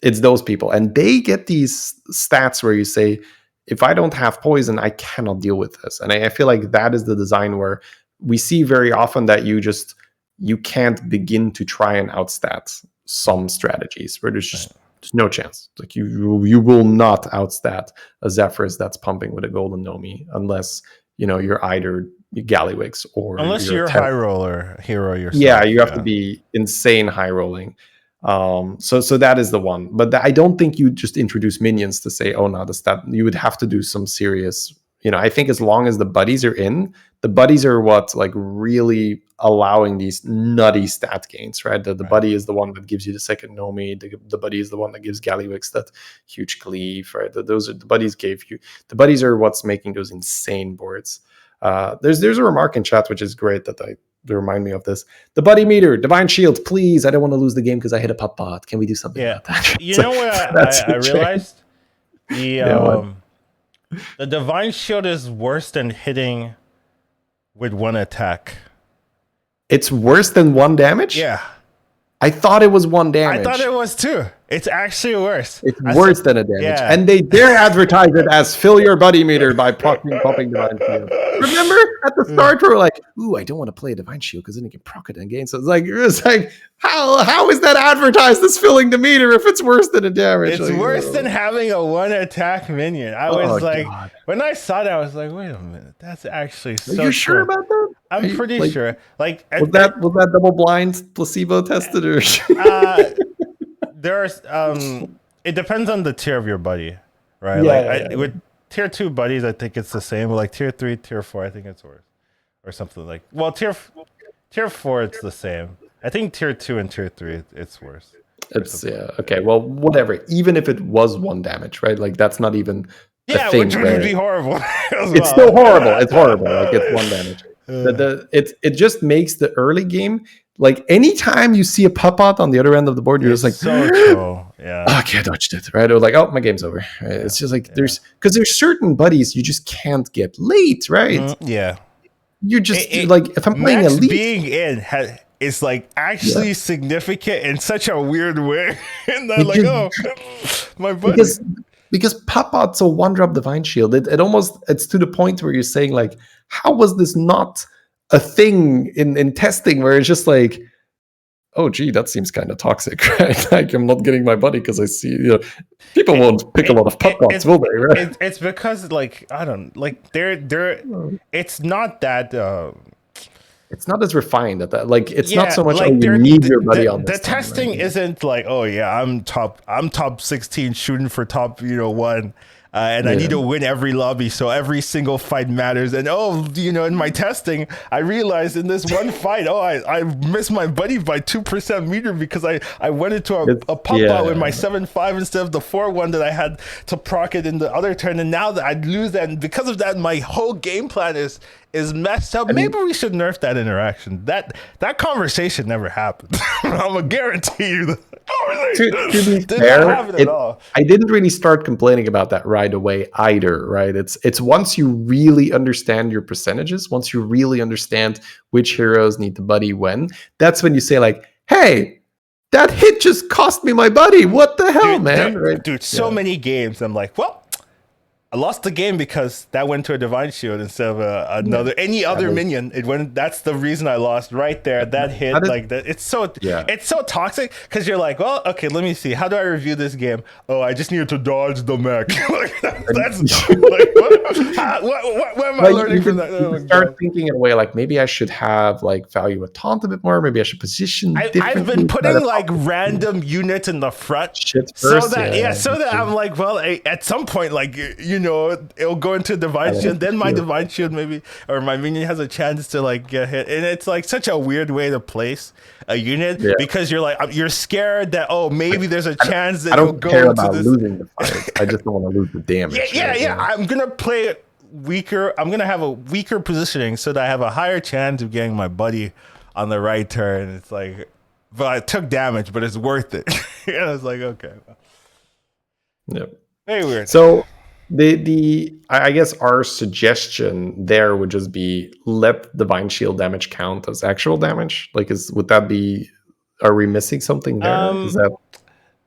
It's those people, and they get these stats where you say, if I don't have poison, I cannot deal with this. And I feel like that is the design where we see very often that you can't begin to try and outstat some strategies where there's no chance. Like you will not outstat a Zephyrs that's pumping with a golden Nomi unless you're either Galliwix or unless you're a high roller hero yourself. Yeah, you have to be insane high rolling. So that is the one. But I don't think you just introduce minions to say, oh no, the stat. You would have to do some serious. I think as long as the buddies are in, the buddies are what like really allowing these nutty stat gains, right? The buddy is the one that gives you the second Nomi. The buddy is the one that gives Galliwix that huge cleave, right? Those are the buddies gave you. The buddies are what's making those insane boards. There's a remark in chat which is great that they remind me of this. The buddy meter, Divine Shield, please. I don't want to lose the game because I hit a pop bot. Can we do something about that? You know what I realized? The Divine Shield is worse than hitting with one attack. It's worse than 1 damage? Yeah. I thought it was 1 damage. I thought it was too. It's actually worse. It's worse than a damage. Yeah. And they dare advertise it as fill your buddy meter by popping Divine Shield. Remember at the start we were like, ooh, I don't want to play Divine Shield because then you can proc it again. So it's like how is that advertised as filling the meter if it's worse than a damage? It's worse than having a 1 attack minion. I was like, God. When I saw that, I was like, wait a minute, that's actually so Are you sure about that? I'm pretty sure. Like was that double blind placebo tested or there's it depends on the tier of your buddy, right? With tier 2 buddies, I think it's the same. But like tier 3, tier 4, I think it's worse, or something like. Well, tier 4, it's the same. I think tier 2 and tier 3, it's worse. It's okay. Well, whatever. Even if it was 1 damage, right? Like that's not even a thing. Which would be horrible. It's still horrible. It's horrible. Like it's 1 damage. It just makes the early game like anytime you see a pop-out on the other end of the board, you're just like, so cool. Yeah. Okay, I dodged it, right? Or like, oh, my game's over. Right? It's just like there's certain buddies you just can't get late, right? Yeah. You're just like if I'm playing Max elite, being in is like actually significant in such a weird way, and then like, oh, my buddy. Because pop-out's a 1-drop Divine Shield. It's to the point where you're saying like, how was this not a thing in testing where it's just like, oh gee, that seems kind of toxic, right? Like I'm not getting my buddy because I see people won't pick a lot of pop-outs, will they? Right? It's because like I don't like they're it's not that. It's not as refined at that. Like it's not so much. Like you need your buddy on this. The testing right? Isn't like, oh yeah, I'm top 16 shooting for top 1. And I need to win every lobby, so every single fight matters. And in my testing, I realized in this one fight, I missed my buddy by 2% meter because I went into a pop out with my 7-5 instead of the 4-1 that I had to proc it in the other turn. And now that I'd lose that, and because of that, my whole game plan is messed up. Maybe we should nerf that interaction. That conversation never happened. I'm gonna guarantee you that. To be fair, I didn't really start complaining about that right away either, right? It's once you really understand your percentages, once you really understand which heroes need to buddy when, that's when you say like, hey, that hit just cost me my buddy. What the hell, man? Right? Dude, so many games I'm like, well, I lost the game because that went to a Divine Shield instead of any other minion. It went. That's the reason I lost right there. That hit like that. It's so toxic because you're like, well, okay, let me see. How do I review this game? Oh, I just needed to dodge the mech. That's like what am I learning from that? You start thinking in a way like maybe I should have like value a taunt a bit more. Maybe I should position. I've been putting like random units in the front so that I'm like, well, at some point, like it'll go into Divine Shield, then my Divine Shield maybe, or my minion has a chance to like get hit. And it's like such a weird way to place a unit because you're scared that, maybe there's a chance that it'll go into about losing the fight. I just don't want to lose the damage. I'm going to play it weaker. I'm going to have a weaker positioning so that I have a higher chance of getting my buddy on the right turn. It's like, but I took damage, but it's worth it. And I was like, okay. Yep. Very weird. So I guess our suggestion there would just be let divine shield damage count as actual damage. Like, would that be? Are we missing something there? Is that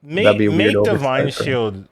would that be a weird Make divine oversight? shield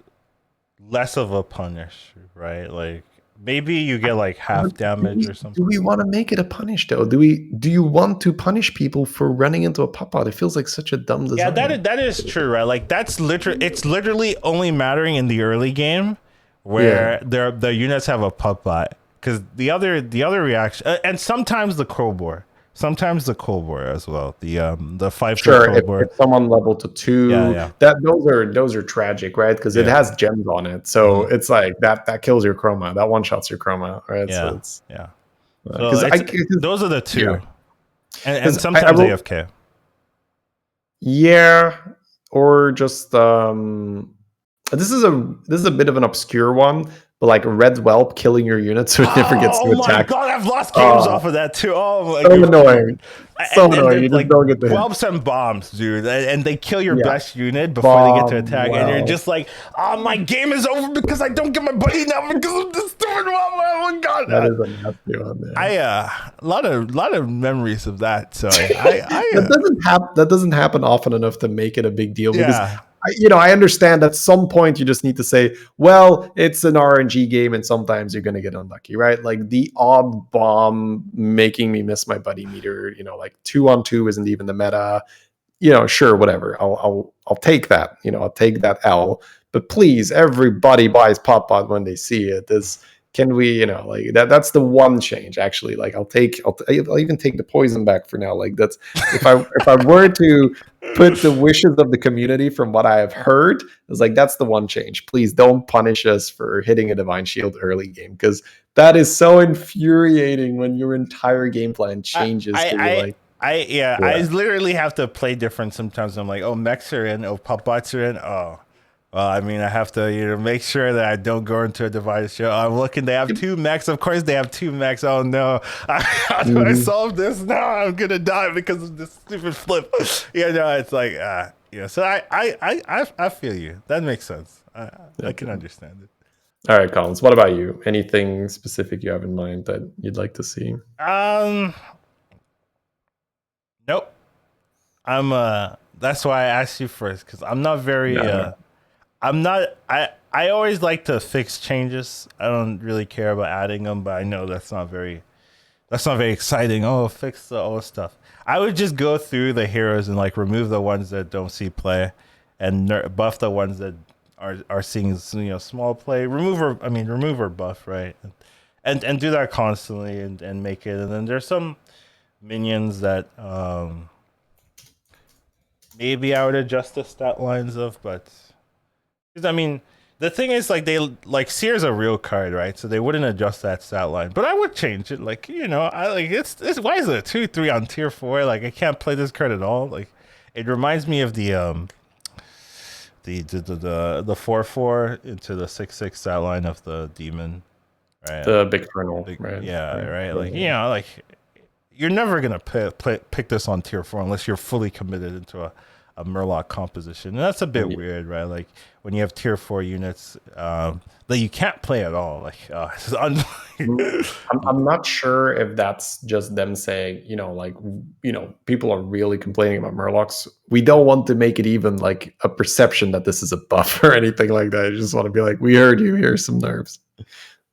less of a punish, right? Like maybe you get like half damage or something. Do we want to make it a punish though? Do you want to punish people for running into a pop-out? It feels like such a dumb design. Yeah, that is true, right? Like it's literally only mattering in the early game where the units have a pup bot, because the other reaction, and sometimes the crowbar as well. The 5 Sure, crowbar. if someone level to 2, Yeah. that those are tragic, right? Because it has gems on it, so it's like that kills your chroma. That one shots your chroma, right? Yeah, So it's So those are the two, Yeah. and sometimes AFK. Yeah, or just this is a bit of an obscure one, but like red whelp killing your unit so it never gets to attack. Oh my god, I've lost games off of that too. Oh my so god. annoying. So annoying. You just like don't get the hit. whelps and bombs, dude, and they kill your best unit before they get to attack, and you're just like, oh, my game is over because I don't get my buddy now because of this stupid whelp. Oh my god, that is a nasty one. A lot of memories of that. So that doesn't happen often enough to make it a big deal, because yeah. I understand at some point you just need to say, well, it's an RNG game and sometimes you're going to get unlucky, right? Like the odd bomb making me miss my buddy meter, like 2-on-2 isn't even the meta, sure, whatever. I'll take that, I'll take that L, but please, everybody buys pop bot when they see it. Can we, like that's the one change actually. Like I'll even take the poison back for now. Like that's, if I were to put the wishes of the community from what I have heard, it's like that's the one change. Please don't punish us for hitting a divine shield early game, because that is so infuriating when your entire game plan changes. I literally have to play different sometimes. I'm like, oh, mechs are in, oh, pop bots are in, oh. Well, I mean, I have to, make sure that I don't go into a divine shield. I'm looking, they have 2 mechs. Of course, they have 2 mechs. Oh no, how do I solve this? No, I'm gonna die because of this stupid flip. It's like, So I feel you. That makes sense. I can understand it. All right, Collins. What about you? Anything specific you have in mind that you'd like to see? Nope. That's why I asked you first, because I'm not very. I always like to fix changes. I don't really care about adding them, but I know that's not very exciting. Oh, fix the old stuff. I would just go through the heroes and like remove the ones that don't see play, and buff the ones that are seeing small play. Remove or buff, right? And do that constantly and make it. And then there's some minions that maybe I would adjust the stat lines of, but. I mean, the thing is, like Seer's a real card, right? So they wouldn't adjust that stat line, but I would change it. Like, I like it's why is it a 2/3 on tier 4? Like, I can't play this card at all. Like, it reminds me of the 4/4 into the 6/6 stat line of the demon, right? The big kernel, right? Yeah, right. Like, like you're never gonna pick this on tier 4 unless you're fully committed into a Murloc composition, and that's a bit weird, right? Like when you have tier 4 units that you can't play at all. Like, I'm not sure if that's just them saying, people are really complaining about Murlocs. We don't want to make it even like a perception that this is a buff or anything like that. I just want to be like, we heard you. Here's some nerfs.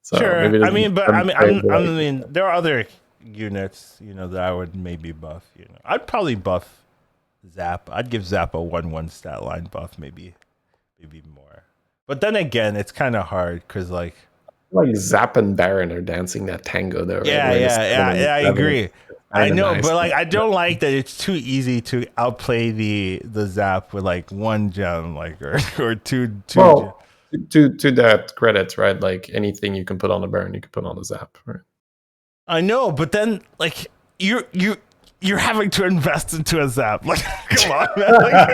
So sure. I mean, there are other units, that I would maybe buff. I'd probably buff Zap. I'd give Zap a 1/1 stat line buff, maybe more. But then again, it's kind of hard because like Zap and Baron are dancing that tango there. Right? Yeah, I agree. I know, but like I don't like that it's too easy to outplay the Zap with like 1 gem, like or two. Well, to that credit, right? Like anything you can put on a Baron, you can put on a Zap, right? I know, but then like you're having to invest into a Zap. Like, come on, man. Like,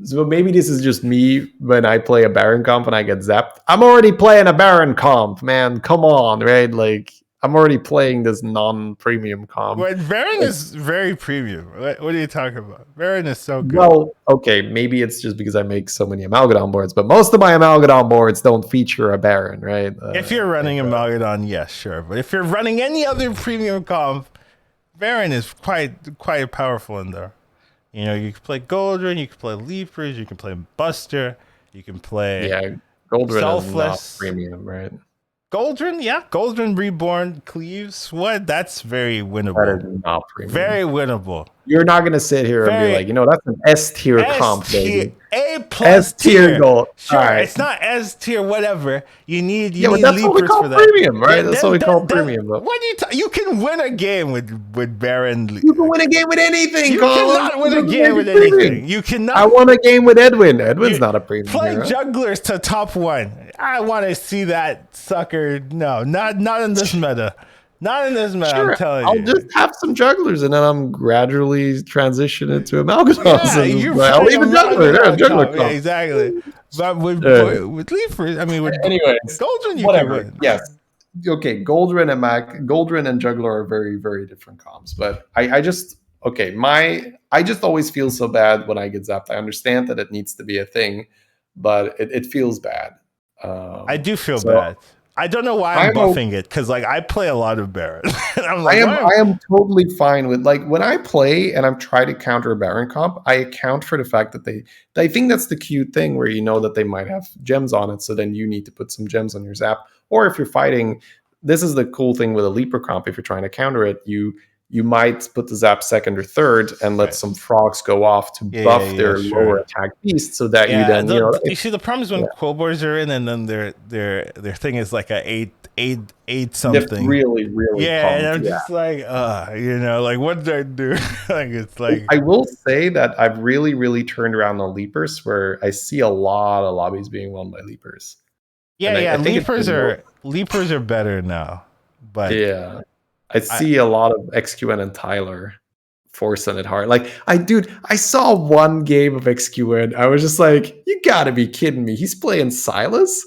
so maybe this is just me when I play a Baron comp and I get zapped. I'm already playing a Baron comp, man. Come on, right? Like, I'm already playing this non-premium comp. But Baron is very premium. What are you talking about? Baron is so good. Well, okay, maybe it's just because I make so many Amalgadon boards, but most of my Amalgadon boards don't feature a Baron, right? If you're running Amalgadon, yes, sure. But if you're running any other premium comp, Baron is quite powerful in there. You know, you can play Goldrun, you can play Leapers, you can play Buster, you can play Goldrun Selfless. is not premium, right? Goldrun, yeah. Goldrun Reborn Cleaves. What? That's very winnable. That is not premium. Very winnable. You're not going to sit here and be like, that's an S tier comp, baby. A plus tier gold. Sure, right. It's not S tier, whatever. You need but that's what we call premium, right? That's what we call premium. What you can win a game with Baron. You can win a game with anything. You cannot win a game with anything. You cannot. I won a game with Edwin. Edwin's not a premium. Play jugglers to top 1. I want to see that sucker. No, not in this meta. Not in this meta, sure, I'm telling you. I'll just have some jugglers and then I'm gradually transition into Amalgadons. I'll leave a juggler. Juggler yeah, exactly. But with Leafers, I mean, with Goldrun, you can win. Yes. Okay, Goldrun and Juggler are very, very different comps. But I just always feel so bad when I get zapped. I understand that it needs to be a thing, but it feels bad. I do feel bad. I don't know why I'm buffing it because I play a lot of Baron. I am totally fine with when I play and I'm trying to counter a Baron comp. I account for the fact that I think that's the cute thing where you know that they might have gems on it, so then you need to put some gems on your zap. Or if you're fighting, this is the cool thing with a Leaper comp. If you're trying to counter it, you might put the zap second or third and let some frogs go off to buff their lower attack beast, so that you then you see the problem is when Quillboars are in and then their thing is like a eight something. It's really pumped, and I'm just what did I do? It's like I will say that I've really turned around the Leapers where I see a lot of lobbies being won by Leapers. I Leapers are better now, but I see a lot of XQN and Tyler forcing it hard. I saw one game of XQN. I was just like, you gotta be kidding me. He's playing Silas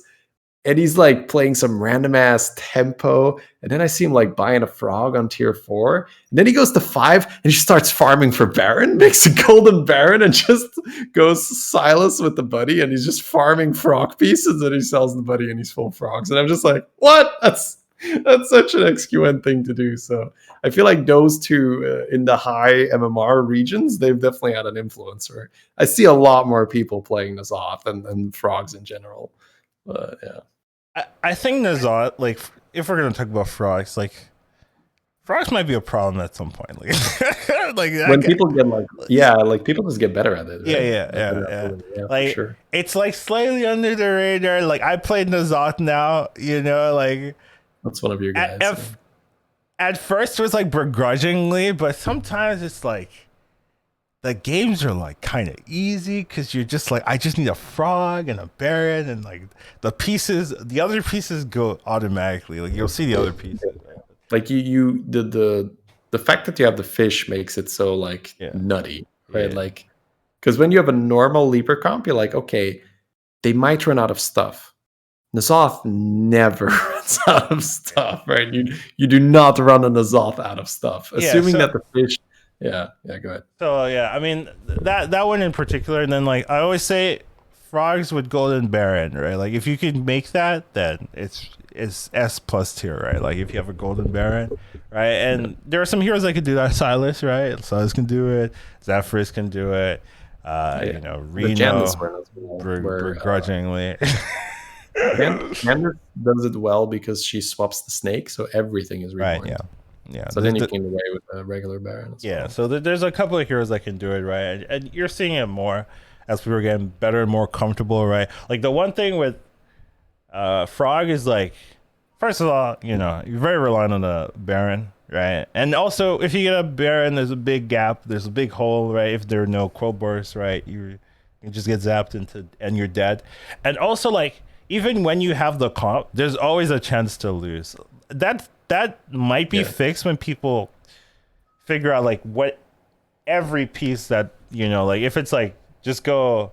and he's playing some random ass tempo. And then I see him buying a frog on tier 4. And then he goes to 5 and he starts farming for Baron, makes a golden Baron and just goes Silas with the buddy. And he's just farming frog pieces and he sells the buddy and he's full frogs. And I'm just like, what? That's such an XQN thing to do. So I feel like those two in the high MMR regions, they've definitely had an influence. Where I see a lot more people playing N'Zoth and frogs in general. But I think N'Zoth, if we're gonna talk about frogs, frogs might be a problem at some point. When people get people just get better at it. Right? Yeah. For sure. It's slightly under the radar. I played N'Zoth now, that's one of your guys. At first it was begrudgingly, but sometimes it's the games are kind of easy because you're just I just need a frog and a Baron and the other pieces go automatically. You'll see the other pieces. The fact that you have the fish makes it so nutty, right? Because when you have a normal Leaper comp, you're okay, they might run out of stuff. N'Zoth never runs out of stuff, right? You do not run a N'Zoth out of stuff, assuming that the fish. Yeah, go ahead. So I mean that one in particular, and then I always say, frogs with golden Baron, right? If you can make that, then it's S plus tier, right? If you have a golden Baron, right? And there are some heroes that can do that. Silas, right? Silas can do it. Zephyrus can do it. Reno begrudgingly. Candace does it well because she swaps the snake, so everything is reborn. Right, yeah. So then you came away with a regular Baron. Yeah, so there's a couple of heroes that can do it, right? And you're seeing it more as we were getting better and more comfortable, right? The one thing with Frog is first of all, you're very reliant on the Baron, right? And also, if you get a Baron, there's a big gap, there's a big hole, right? If there are no Quillboars, right, you just get zapped and you're dead. And also, even when you have the comp, there's always a chance to lose. That might be fixed when people figure out what every piece that if it's just go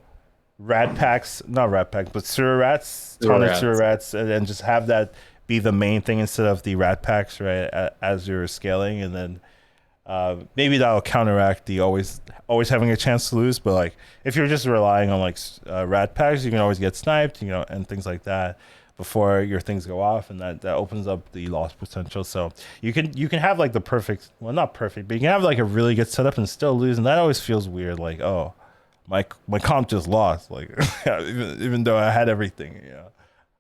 not rat packs, but sewer rats, tonic sewer rats, and then just have that be the main thing instead of the rat packs, right? As you're scaling, and then maybe that'll counteract the always having a chance to lose. But like if you're just relying on like rat packs, you can always get sniped, and things like that before your things go off, and that opens up the loss potential. So you can have like the perfect, well, not perfect, but you can have like a really good setup and still lose, and that always feels weird. Like, oh, my comp just lost, like even though I had everything.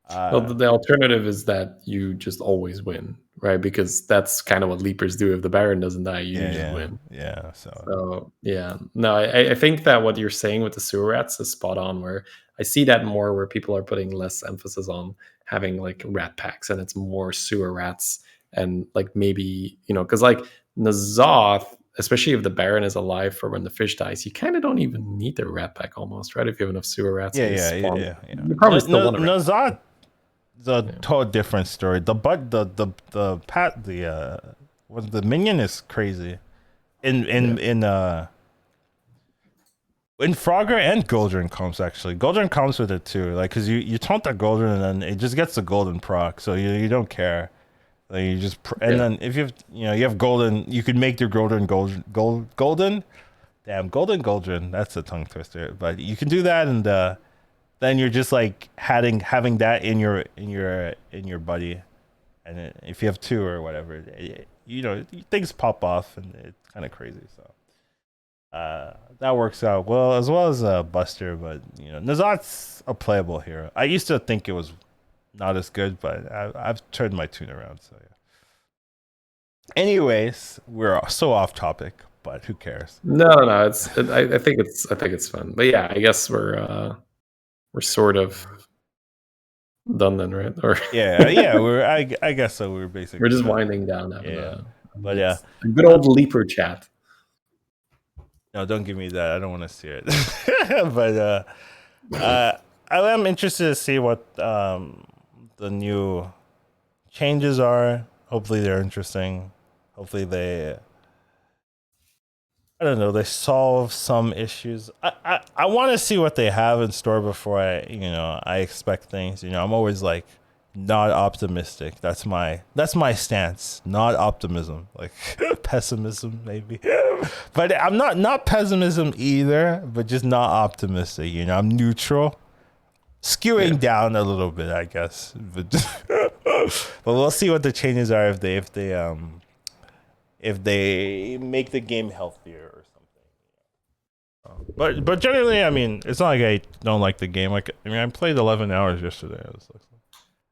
Well, the alternative is that you just always win, right? Because that's kind of what Leapers do. If the Baron doesn't die, you just win. Yeah. So yeah, no, I think that what you're saying with the sewer rats is spot on. Where I see that more, where people are putting less emphasis on having like rat packs, and it's more sewer rats, and like maybe because like Nazoth, especially if the Baron is alive for when the fish dies, you kind of don't even need the rat pack almost, right? If you have enough sewer rats, Yeah. you probably still want to. Nazat, the total different story. The minion is crazy. In Frogger and Goldren comes actually. Goldren comes with it too, like because you taunt that Goldren and then it just gets the golden proc, so you don't care. Like you just then if you have golden, you could make your golden. Damn, golden Goldren. That's a tongue twister, but you can do that, and then you're just like having that in your buddy, and if you have two or whatever, things pop off, and it's kind of crazy. So that works out well as Buster, but Nazat's a playable hero. I used to think it was not as good, but I've turned my tune around. So yeah. Anyways, we're so off topic, but who cares? No. I think it's fun, but yeah, I guess we're sort of done then, right? Or I guess so. We're basically we're just winding down. But yeah, a good old Leaper chat. No, don't give me that. I don't want to see it. But I am interested to see what the new changes are. Hopefully they're interesting. Hopefully they solve some issues. I want to see what they have in store before I expect things. I'm always like not optimistic. That's my stance. Not optimism, like pessimism maybe. But I'm not pessimism either, but just not optimistic. I'm neutral, skewing down a little bit, I guess. But we'll see what the changes are if they make the game healthier or something. But generally, I mean, it's not like I don't like the game. Like, I mean, I played 11 hours yesterday.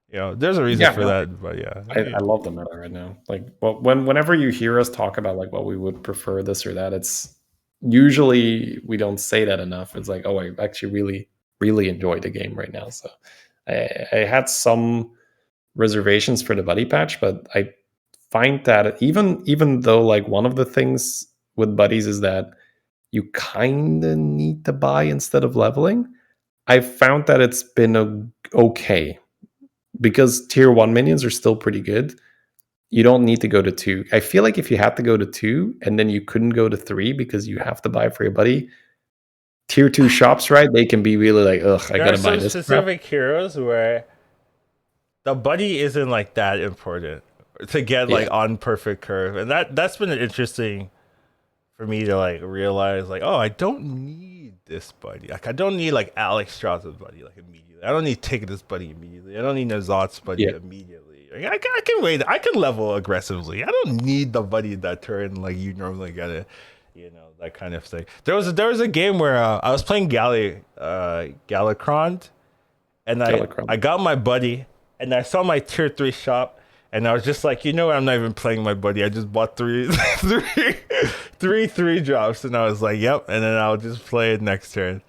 There's a reason for that. But yeah, I love the meta right now. Like, whenever you hear us talk about like what we would prefer this or that, it's usually we don't say that enough. It's like, oh, I actually really, really enjoy the game right now. So I had some reservations for the buddy patch, but I find that even though like one of the things with buddies is that you kind of need to buy instead of leveling, I found that it's been okay because tier 1 minions are still pretty good. You don't need to go to 2. I feel like if you had to go to 2 and then you couldn't go to 3 because you have to buy for your buddy, tier 2 shops, right? They can be really like, ugh, I gotta buy this. There are specific heroes where the buddy isn't like that important to get like on perfect curve, and that's been interesting for me to like realize, like, oh, I don't need this buddy. Like, I don't need like Alex Strauss's buddy like immediately. I don't need to take this buddy immediately. I don't need Nazat's buddy immediately. Like, I can wait. I can level aggressively. I don't need the buddy that turn like you normally get it. That kind of thing. There was a game where I was playing Galacron, and I got my buddy, and I saw my tier 3 shop, and I was just like, I'm not even playing my buddy. I just bought three 3 drops, and I was like, yep. And then I'll just play it next turn.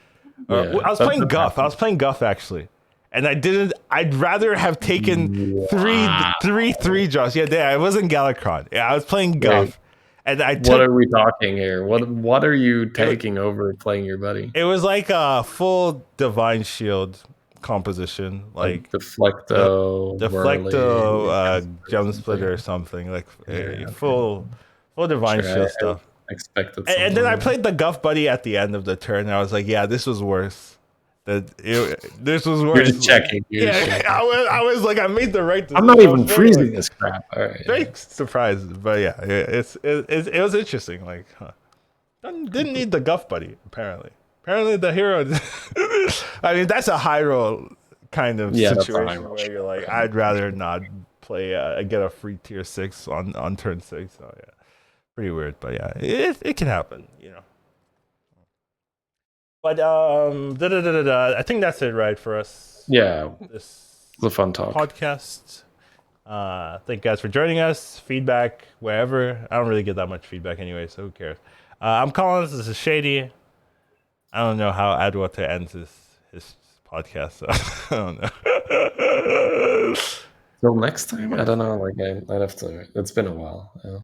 I was playing Guff. I was playing Guff actually, and I'd rather have taken three drops. Yeah, it wasn't Galacron. Yeah, I was playing Guff. And what are we talking here? What are you taking over playing your buddy? It was like a full Divine Shield composition, like Deflecto, Gem Splitter or something, like full Divine Shield stuff. Expected, and then I played the Guff buddy at the end of the turn, and I was like, yeah, this was worse This was You're worse. just checking. You're just Yeah, checking. I was like, I made the right decision. I'm not I even was very, freezing like, this crap. All right. very surprised, but yeah, it was interesting. Like, huh. Didn't need the Guff Buddy, apparently. Apparently the hero. I mean, that's a high roll kind of Yeah, that's a high situation roll, where you're like, sure. I'd rather not play. Get a free tier 6 on turn 6. So yeah, pretty weird, but yeah, it can happen, you know. But I think that's it, right, for us. Yeah, This it was a fun talk. podcast. Thank you guys for joining us. Feedback wherever. I don't really get that much feedback anyway, so who cares? I'm Collins. This is Shady. I don't know how Adwater ends his podcast, so I don't know. Till next time, I don't know. Like I'd have to. It's been a while. Yeah.